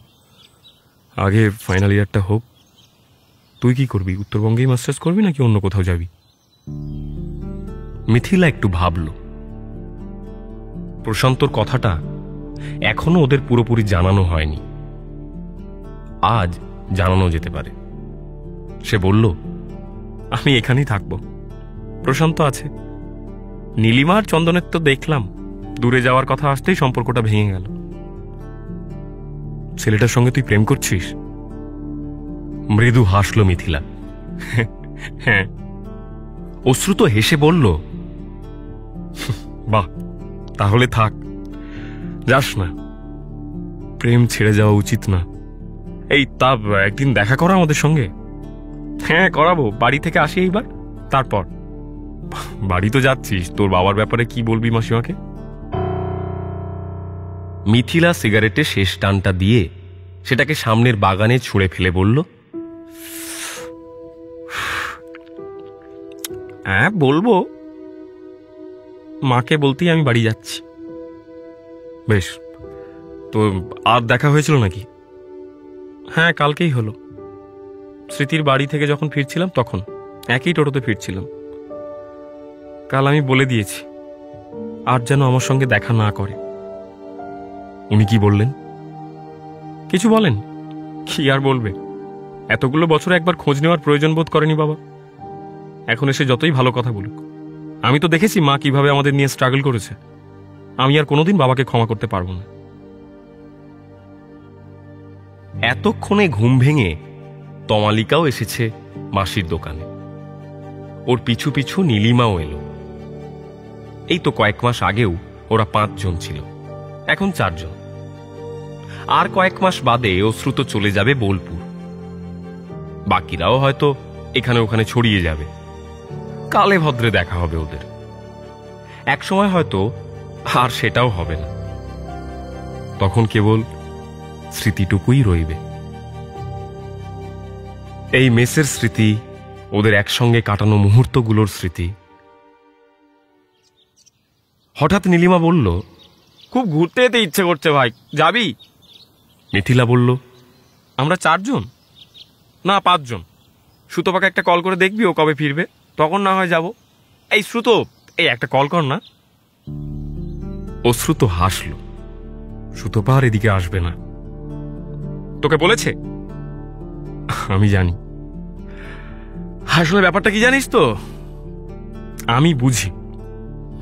আগে ফাইনাল ইয়ারটা হোক। তুই কি করবি? উত্তরবঙ্গেই মাস্টার্স করবি নাকি অন্য কোথাও যাবি? মিথিলা একটু ভাবল। প্রশান্তর কথাটা এখনো ওদের পুরোপুরি জানানো হয়নি, আজ জানানো যেতে পারে। সে বলল, আমি এখানেই থাকবো। প্রশান্ত আছে। নীলিমা আর চন্দনের তো দেখলাম, দূরে যাওয়ার কথা আসতেই সম্পর্কটা ভেঙে গেল। ছেলেটার সঙ্গে তুই প্রেম করছিস? মৃদু হাসল মিথিলা। হ্যাঁ। অশ্রুত হেসে বলল, বাহ, তাহলে থাক, যাস না। প্রেম ছেড়ে যাওয়া উচিত না। এই তা একদিন দেখা করা আমাদের সঙ্গে? হ্যাঁ করাবো, বাড়ি থেকে আসি এইবার, তারপর। বাড়ি তো যাচ্ছিস, তোর বাবার ব্যাপারে কি বলবি মাসিমাকে? মিথিলা সিগারেটে শেষ টানটা দিয়ে সেটাকে সামনের বাগানে ছুঁড়ে ফেলে বলল, হ্যাঁ বলবো, মাকে বলতেই আমি বাড়ি যাচ্ছি। বেশ, তো আর দেখা হয়েছিল নাকি? হ্যাঁ কালকেই হলো। স্মৃতির বাড়ি থেকে যখন ফিরছিলাম তখন একই টোটোতে ফিরছিলাম। কাল আমি বলে দিয়েছি আর যেন আমার সঙ্গে দেখা না করে। উনি কি বললেন? কিছু বলেন, কি আর বলবে, এতগুলো বছরে একবার খোঁজ নেওয়ার প্রয়োজন বোধ করেনি বাবা। এখন এসে যতই ভালো কথা বলুক, আমি তো দেখেছি মা কিভাবে আমাদের নিয়ে স্ট্রাগল করেছে। আমি আর কোনোদিন বাবাকে ক্ষমা করতে পারবো না। এতক্ষণে ঘুম ভেঙে তমালিকাও এসেছে মাসির দোকানে। ওর পিছু পিছু নীলিমাও এলো। এই তো কয়েক মাস আগেও ওরা 5 জন ছিল, এখন 4 জন। আর কয়েক মাস বাদে অশ্রুত চলে যাবে বোলপুর। বাকিরাও হয়তো এখানে ওখানে ছড়িয়ে যাবে। কালে ভদ্রে দেখা হবে ওদের। এক সময় হয়তো আর সেটাও হবে না, তখন কেবল স্মৃতিটুকুই রইবে। এই মেসের স্মৃতি, ওদের একসঙ্গে কাটানো মুহূর্তগুলোর স্মৃতি। হঠাৎ নীলিমা বলল, খুব ঘুরতে যেতে ইচ্ছে করছে ভাই, যাবি? মিথিলা বলল, আমরা 4 জন না 5 জন। সুতোপাকে একটা কল করে দেখবি ও কবে ফিরবে, তখন না হয় যাব। এই শ্রুত, এই একটা কল কর না। অশ্রুত হাসল। সুতোপা আর এদিকে আসবে না। তোকে বলেছে? আমি জানি। আসলে ব্যাপারটা কি জানিস তো? আমি বুঝি,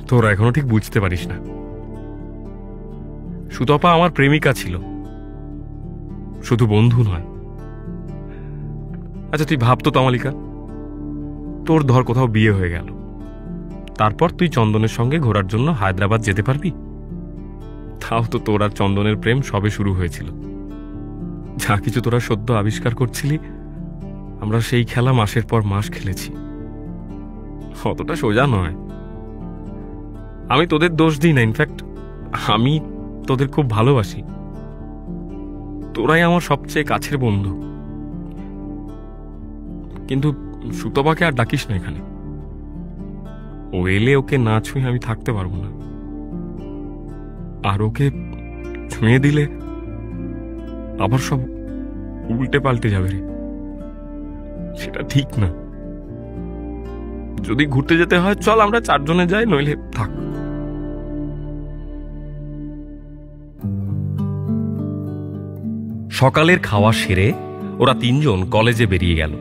তোরা এখনো ঠিক বুঝতে পারিস না। সুতপা আমার প্রেমিকা ছিল, শুধু বন্ধু নয়। আচ্ছা তুই ভাবতো তমালিকা, তোর ধর কোথাও বিয়ে হয়ে গেল, তারপর তুই চন্দনের সঙ্গে ঘোরার জন্য হায়দ্রাবাদ যেতে পারবি? তাও তো তোর আর চন্দনের প্রেম সবে শুরু হয়েছিল। যা কিছু তোরা সদ্য আবিষ্কার করছিলি, আমরা সেই খেলা মাসের পর মাস খেলেছি। অতটা সোজা নয়। আমি তোদের দোষ দিই না, ইনফ্যাক্ট আমি তোদের খুব ভালোবাসি। তোরাই আমার সবচেয়ে কাছের বন্ধু। কিন্তু সুতপাকে আর ডাকিস না এখানে। ও এলে ওকে না ছুঁয়ে আমি থাকতে পারবো না। আর ওকে ছুঁয়ে দিলে আবার সব উল্টে পাল্টে যাবে রে, সেটা ঠিক না। যদি ঘুরতে যেতে হয় চল আমরা 4 জনে যাই, নইলে থাক। সকালের খাওয়া সেরে ওরা 3 জন কলেজে বেরিয়ে গেল।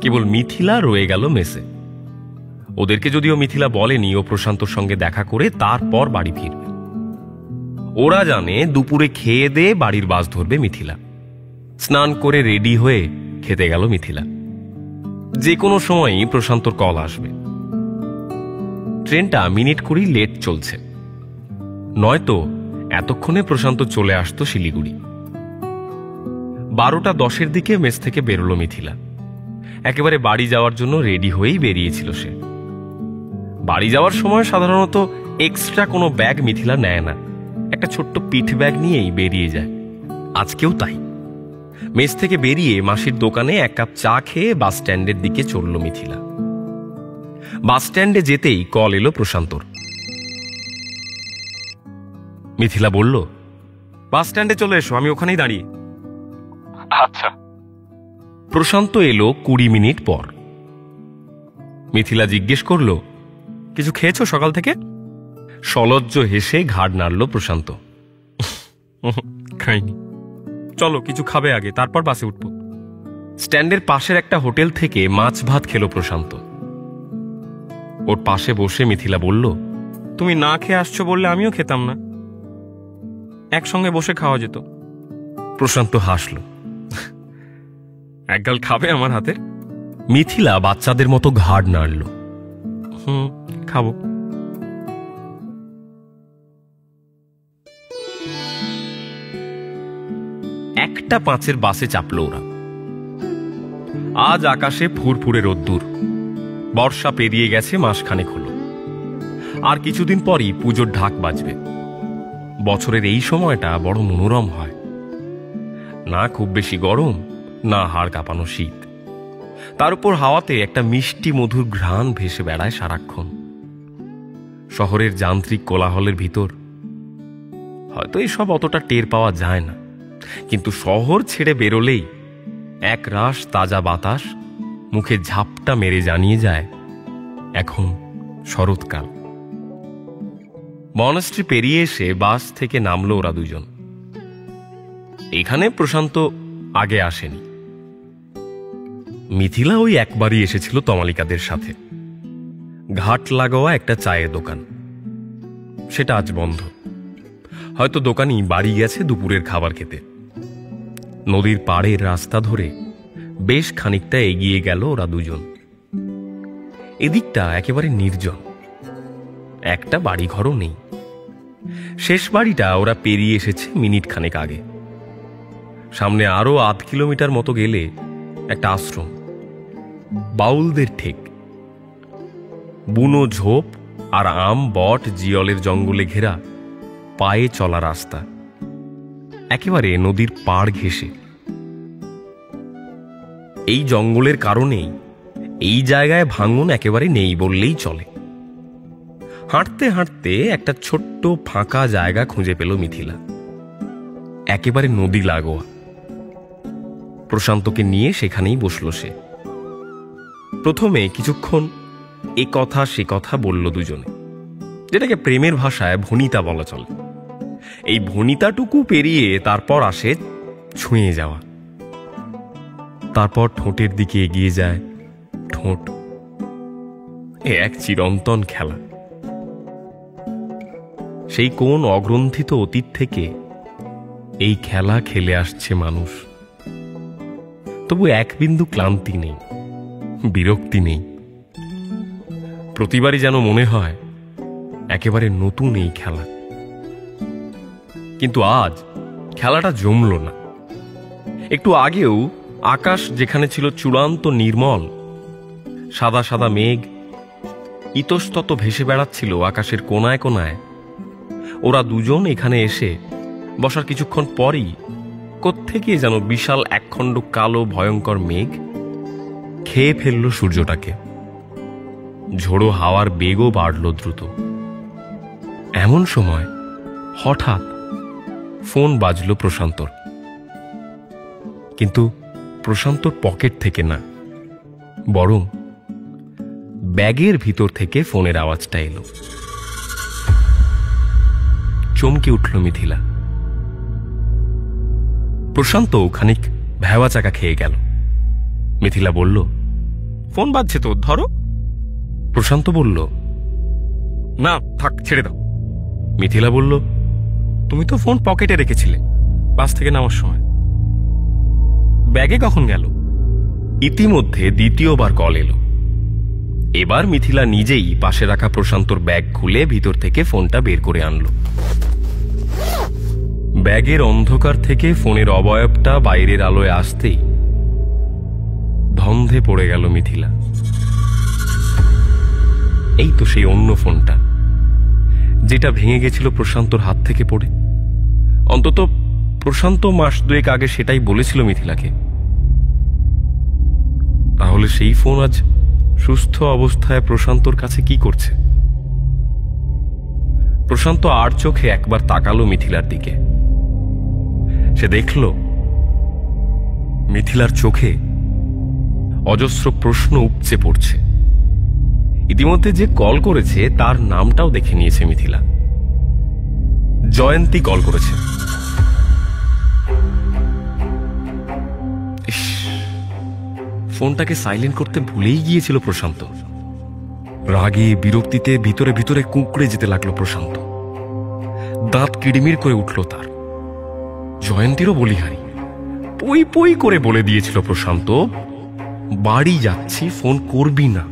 কেবল মিথিলা রয়ে গেল মেসে। ওদেরকে যদিও মিথিলা বলেনি ও প্রশান্তর সঙ্গে দেখা করে তারপর বাড়ি ফিরবে। ওরা জানে দুপুরে খেয়ে দিয়ে বাড়ির বাস ধরবে মিথিলা। স্নান করে রেডি হয়ে খেতে গেল মিথিলা। যে কোনো সময়ই প্রশান্তর কল আসবে। ট্রেনটা মিনিট কুড়ি লেট চলছে, নয়তো এতক্ষণে প্রশান্ত চলে আসতো শিলিগুড়ি। 12:10 দিকে মেস থেকে বেরোলো মিথিলা। একেবারে বাড়ি যাওয়ার জন্য রেডি হয়েই বেরিয়েছিল সে। বাড়ি যাওয়ার সময় সাধারণত এক্সট্রা কোনো ব্যাগ মিথিলা নেয় না, একটা ছোট্ট পিঠ ব্যাগ নিয়েই বেরিয়ে যায়। আজকেও তাই। মেস থেকে বেরিয়ে মাসির দোকানে 1 কাপ চা খেয়ে বাস স্ট্যান্ডের দিকে চলল মিথিলা। বাস স্ট্যান্ডে যেতেই কল এলো প্রশান্তর। মিথিলা বলল, বাস স্ট্যান্ডে চলে এসো, আমি ওখানেই দাঁড়িয়ে। আচ্ছা। প্রশান্ত এলো 20 মিনিট পর। মিথিলা জিজ্ঞেস করল, কিছু খেয়েছো সকাল থেকে? সলজ্জ হেসে ঘাড় নাড়ল প্রশান্ত। খাইনি। চলো কিছু খাবে আগে, তারপর বাসে উঠব। স্ট্যান্ডের পাশের একটা হোটেল থেকে মাছ ভাত খেলো প্রশান্ত। ওর পাশে বসে মিথিলা বলল, তুমি না খেয়ে আসছো বললে আমিও খেতাম না, একসঙ্গে বসে খাওয়া যেত। প্রশান্ত হাসল। এক গাল খাবে আমার হাতে? মিথিলা বাচ্চাদের মতো ঘাড় নাড়ল। খাবো। একটা 5-এর বাসে চাপল ওরা। আজ আকাশে ফুরফুরে রোদ্দুর। বর্ষা পেরিয়ে গেছে মাসখানেক হলো। আর কিছুদিন পরই পুজোর ঢাক বাজবে। বছরের এই সময়টা বড় মনোরম হয়, না খুব বেশি গরম, না হাড় কাঁপানো শীত। তার উপর হাওয়াতে একটা মিষ্টি মধুর ঘ্রাণ ভেসে বেড়ায় সারাক্ষণ। শহরের যান্ত্রিক কোলাহলের ভিতর হয়তো এসব অতটা টের পাওয়া যায় না, কিন্তু শহর ছেড়ে বেরোলেই এক রাশ তাজা বাতাস মুখে ঝাপটা মেরে জানিয়ে যায় এখন শরৎকাল। বনশ্রী পেরিয়ে এসে বাস থেকে নামলো ওরা দুজন। এখানে প্রশান্ত আগে আসেনি। মিথিলা ওই একবারই এসেছিল তমালিকাদের সাথে। ঘাট লাগোয়া একটা চায়ের দোকান, সেটা আজ বন্ধ। হয়তো দোকানি বাড়ি গেছে দুপুরের খাবার খেতে। নদীর পাড়ের রাস্তা ধরে বেশ খানিকটা এগিয়ে গেল ওরা দুজন। এদিকটা একেবারে নির্জন, একটা বাড়িঘরও নেই। শেষ বাড়িটা ওরা পেরিয়ে এসেছে মিনিট খানেক আগে। সামনে আরো 8 কিলোমিটার মতো গেলে একটা আশ্রম, বাউলদের ঠেক। বুনো ঝোপ আর আম বট জিয়লের জঙ্গলে ঘেরা পায়ে চলা রাস্তা, একেবারে নদীর পাড় ঘেঁষে। এই জঙ্গলের কারণেই এই জায়গায় ভাঙন একেবারে নেই বললেই চলে। হাঁটতে হাঁটতে একটা ছোট্ট ফাঁকা জায়গা খুঁজে পেল মিথিলা, একেবারে নদী লাগোয়া। প্রশান্তকে নিয়ে সেখানেই বসল সে। প্রথমে কিছুক্ষণ এ কথা সে কথা বলল দুজনে, যেটাকে প্রেমের ভাষায় ভনিতা বলা চলে। এই ভনিতাটুকু পেরিয়ে তারপর আসে ছুঁয়ে যাওয়া। তারপর ঠোঁটের দিকে এগিয়ে যায় ঠোঁট। এ এক চিরন্তন খেলা। সেই কোন অগ্রন্থিত অতীত থেকে এই খেলা খেলে আসছে মানুষ। তবু এক বিন্দু ক্লান্তি নেই, বিরক্তি নেই। প্রতিবারই যেন মনে হয় একেবারে নতুন এই খেলা। কিন্তু আজ খেলাটা জমল না। একটু আগেও আকাশ যেখানে ছিল চূড়ান্ত নির্মল, সাদা সাদা মেঘ ইতস্তত ভেসে বেড়াচ্ছিল আকাশের কোনায় কোনায়, ওরা দুজন এখানে এসে বসার কিছুক্ষণ পরই কোত্থেকে যেন বিশাল একখণ্ড কালো ভয়ঙ্কর মেঘ খেয়ে ফেলল সূর্যটাকে। ঝোড়ো হাওয়ার বেগও বাড়ল দ্রুত। এমন সময় হঠাৎ ফোন বাজল প্রশান্তর। কিন্তু প্রশান্তর পকেট থেকে না, বরং ব্যাগের ভিতর থেকে ফোনের আওয়াজটা এলো। চমকে উঠল মিথিলা। প্রশান্ত খানিক ভেওয়া চাকা খেয়ে গেল। মিথিলা বলল, ফোন বাজছে তো, ধরো। প্রশান্ত বলল, না থাক, ছেড়ে দাও। মিথিলা বলল, তুমি তো ফোন পকেটে রেখেছিলে বাস থেকে নামার সময়, ব্যাগে কখন গেল? ইতিমধ্যে দ্বিতীয়বার কল এলো। এবার মিথিলা নিজেই পাশে রাখা প্রশান্তর ব্যাগ খুলে ভিতর থেকে ফোনটা বের করে আনলো। ব্যাগের অন্ধকার থেকে ফোনের অবয়বটা বাইরের আলোয় আসতেই ধন্ধে পড়ে গেল মিথিলা। এই তো সেই অন্য ফোনটা, যেটা ভেঙে গেছিল প্রশান্তর হাত থেকে পড়ে। অন্তত প্রশান্ত মাস দুয়েক আগে সেটাই বলেছিল মিথিলাকে। তাহলে সেই ফোন আজ সুস্থ অবস্থায় প্রশান্তর কাছে কি করছে? প্রশান্ত আর চোখে একবার তাকালো মিথিলার দিকে। সে দেখল মিথিলার চোখে অজস্র প্রশ্ন উপচে পড়ছে। ইতিমধ্যে যে কল করেছে তার নামটাও দেখে নিয়েছে মিথিলা। জয়ন্তী কল করেছে। ফোনটাকে সাইলেন্ট করতে ভুলেই গিয়েছিল প্রশান্ত। রাগে বিরক্তিতে ভিতরে ভিতরে কুঁকড়ে যেতে লাগলো প্রশান্ত। দাঁত কিড়মির করে উঠল তার। জয়ন্তীরও বলিহারি পই পই করে বলে দিয়েছিল প্রশান্ত, বাড়ি যাচ্ছি, ফোন করবি না।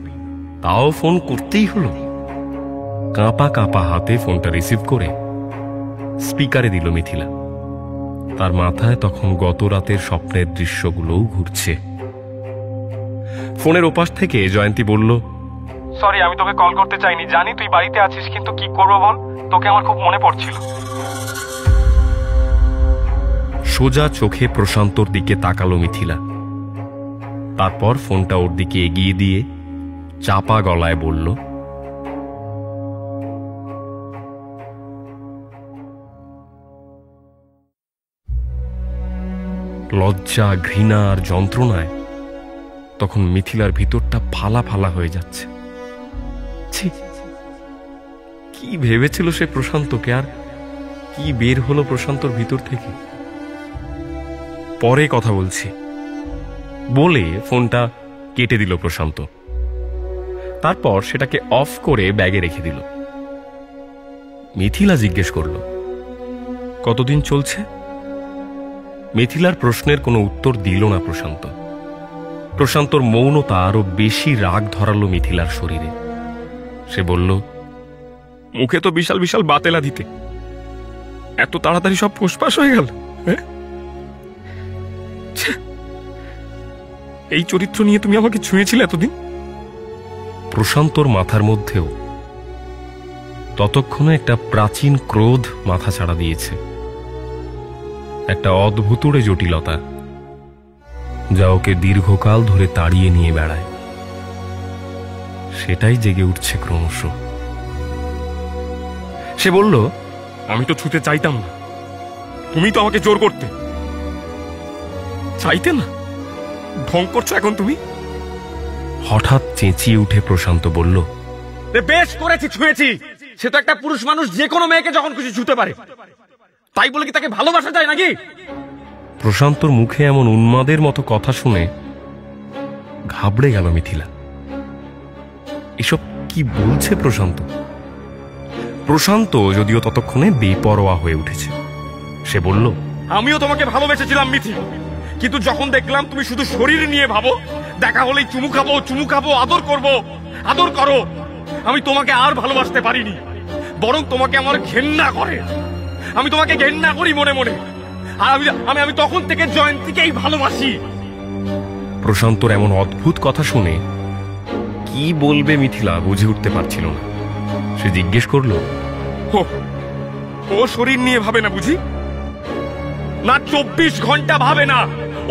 তাও ফোন করতেই হলো। কাঁপা কাঁপা হাতে ফোনটা রিসিভ করে স্পিকারে দিল মিথিলা। তার মাথায় তখন গত রাতের স্বপ্নের দৃশ্যগুলোও ঘুরছে। ফোনের ওপাশ থেকে জয়ন্তী বলল, সরি, আমি তোকে কল করতে চাইনি, জানি তুই বাড়িতে আছিস, কিন্তু কি করবো বল, তোকে আমার খুব মনে পড়ছিল। সোজা চোখে প্রশান্তর দিকে তাকালো মিথিলা। তারপর ফোনটা ওর দিকে এগিয়ে দিয়ে চাপা গলায় বলল, লজ্জা, ঘৃণা আর যন্ত্রণায় তখন মিথিলার ভিতরটা ফালা ফালা হয়ে যাচ্ছে। ছি, কি ভেবেছিল সে প্রশান্তকে, আর কি বের হলো প্রশান্তর ভিতর থেকে। পরে কথা বলছি বলে ফোনটা কেটে দিল প্রশান্ত। তারপর সেটাকে অফ করে ব্যাগে রেখে দিল। মিথিলা জিজ্ঞেস করল, কতদিন চলছে? মিথিলার প্রশ্নের কোনো উত্তর দিল না প্রশান্ত। প্রশান্তর মৌনতা আরো বেশি রাগ ধরালো মিথিলার শরীরে। সে বলল, মুখে তো বিশাল বিশাল বাতেলা দিতে, এত তাড়াতাড়ি সব ফুসফাস হয়ে গেল? এই চরিত্র নিয়ে তুমি আমাকে ছুঁয়েছিলে এতদিন? প্রশান্তর মাথার মধ্যেও ততক্ষণে একটা প্রাচীন ক্রোধ মাথা ছাড়া দিয়েছে, একটা অদ্ভুতুড়ে জটিলতা যা ওকে দীর্ঘকাল ধরে তাড়িয়ে নিয়ে বেড়ায়। সেটাই জেগে উঠছে ক্রমশ। সে বলল, আমি তো ছুতে চাইতাম না, তুমি তো আমাকে জোর করতে। চাইতে না, ঢং করছো এখন তুমি। হঠাৎ চেঁচিয়ে উঠে প্রশান্ত বলল, বেশ করেছি, ছুঁয়েছি। সে তো একটা পুরুষ মানুষ, যে কোনো মেয়েকে যখন খুশি ছুতে পারে, তাই বলে কি তাকে ভালোবাসা যায় নাকি? প্রশান্তর মুখে এমন উন্মাদের মতো কথা শুনে ঘাবড়ে গেল মিথিলা। এসব কি বলছে প্রশান্ত? প্রশান্ত যদিও ততক্ষণে বেপরোয়া হয়ে উঠেছে। সে বলল, আমিও তোমাকে ভালোবেসেছিলাম মিথি, কিন্তু যখন দেখলাম তুমি শুধু শরীর নিয়ে ভাবো, দেখা হলেই চুমু খাবো, আদর করব, আদর করো, আমি তোমাকে আর ভালোবাসতে পারিনি, বরং তোমাকে আমার ঘেন্না করে। আমি তোমাকে ঘেন্না করি মনে মনে, আর আমি তখন থেকে জয়ন্তীকেই ভালোবাসি। প্রশান্তর এমন অদ্ভুত কথা শুনে কি বলবে মিথিলা বুঝে উঠতে পারছিল না। সে জিজ্ঞেস করল, ও শরীর নিয়ে ভাবে না বুঝি? না 24 ঘন্টা ভাবে না?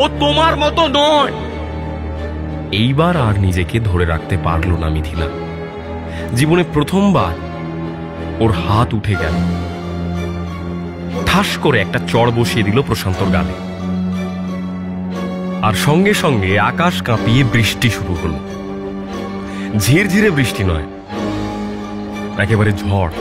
ও তোমার মতো নয়। এইবার আর নিজেকে ধরে রাখতে পারল না মিথিলা। জীবনে প্রথমবার ওর হাত উঠে গেল। ঠাস করে একটা চড় বসিয়ে দিল প্রশান্তর গালে, আর সঙ্গে সঙ্গে আকাশ কাঁপিয়ে বৃষ্টি শুরু হলো। ঝিরঝিরে বৃষ্টি নয়, একেবারে ঝড়।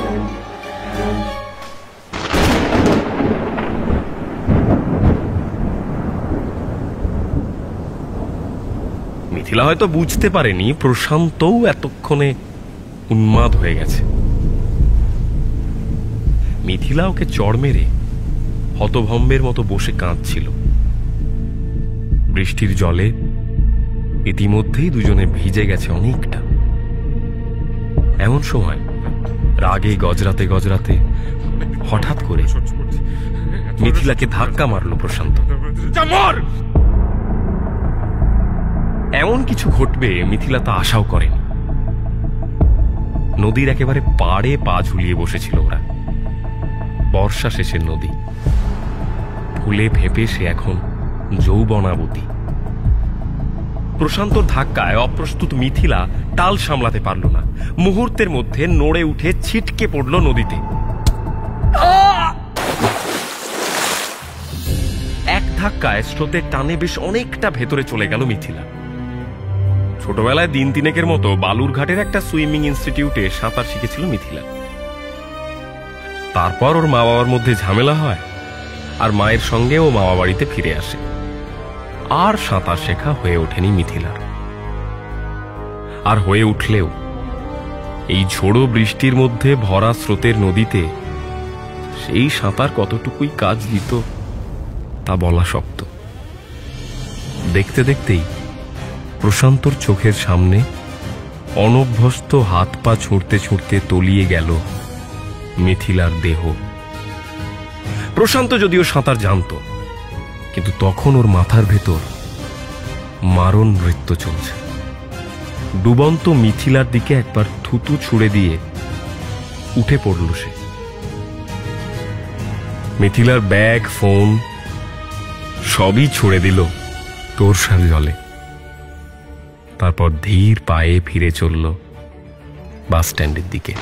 মিথিলা হয়তো বুঝতে পারেনি প্রশান্তও এতক্ষণে উন্মাদ হয়ে গেছে। মিথিলা ওকে চড় মেরে হতভম্বের মতো বসে কাঁদছিল। বৃষ্টির জলে ইতিমধ্যেই দুজনে ভিজে গেছে অনেকটা। এমন সময় রাগে গজরাতে গজরাতে হঠাৎ করে মিথিলাকে ধাক্কা মারল প্রশান্ত। এমন কিছু ঘটবে মিথিলা তা আশাও করেনি। নদীর একেবারে পাড়ে পা ঝুলিয়ে বসেছিল ওরা। বর্ষা শেষের নদী, ফুলে ফেপে সে এখন যৌবনাবতী। প্রশান্তর ধাক্কায় অপ্রস্তুত মিথিলা টাল সামলাতে পারল না। মুহূর্তের মধ্যে নড়ে উঠে ছিটকে পড়ল নদীতে। এক ধাক্কায় স্রোতের টানে বেশ অনেকটা ভেতরে চলে গেল মিথিলা। ছোটবেলায় দিন তিনেকের মতো বালুরঘাটের একটা সুইমিং ইনস্টিটিউটে সাঁতার শিখেছিল মিথিলা। তারপর ওর মা বাবার মধ্যে ঝামেলা হয়, আর মায়ের সঙ্গে ও মামা বাড়িতে ফিরে আসে। আর সাঁতার শেখা হয়ে ওঠেনি মিথিলার। আর হয়ে উঠলেও এই ঝোড়ো বৃষ্টির মধ্যে ভরা স্রোতের নদীতে সেই সাঁতার কতটুকুই কাজ দিত তা বলা শক্ত। দেখতে দেখতেই প্রশান্তর চোখের সামনে অনভ্যস্ত হাত পা ছুঁড়তে ছুঁড়তে তলিয়ে গেল মিথিলার দেহ। প্রশান্ত যদিও সাঁতার জানত, কিন্তু তখন ওর মাথার ভেতর মারণ নৃত্য চলছে। ডুবন্ত মিথিলার দিকে একবার থুতু ছুঁড়ে দিয়ে উঠে পড়ল সে। মিথিলার ব্যাগ, ফোন সবই ছুঁড়ে দিল তোরসার জলে। তারপর ধীর পায়ে ফিরে চলল বাস স্ট্যান্ডের দিকে।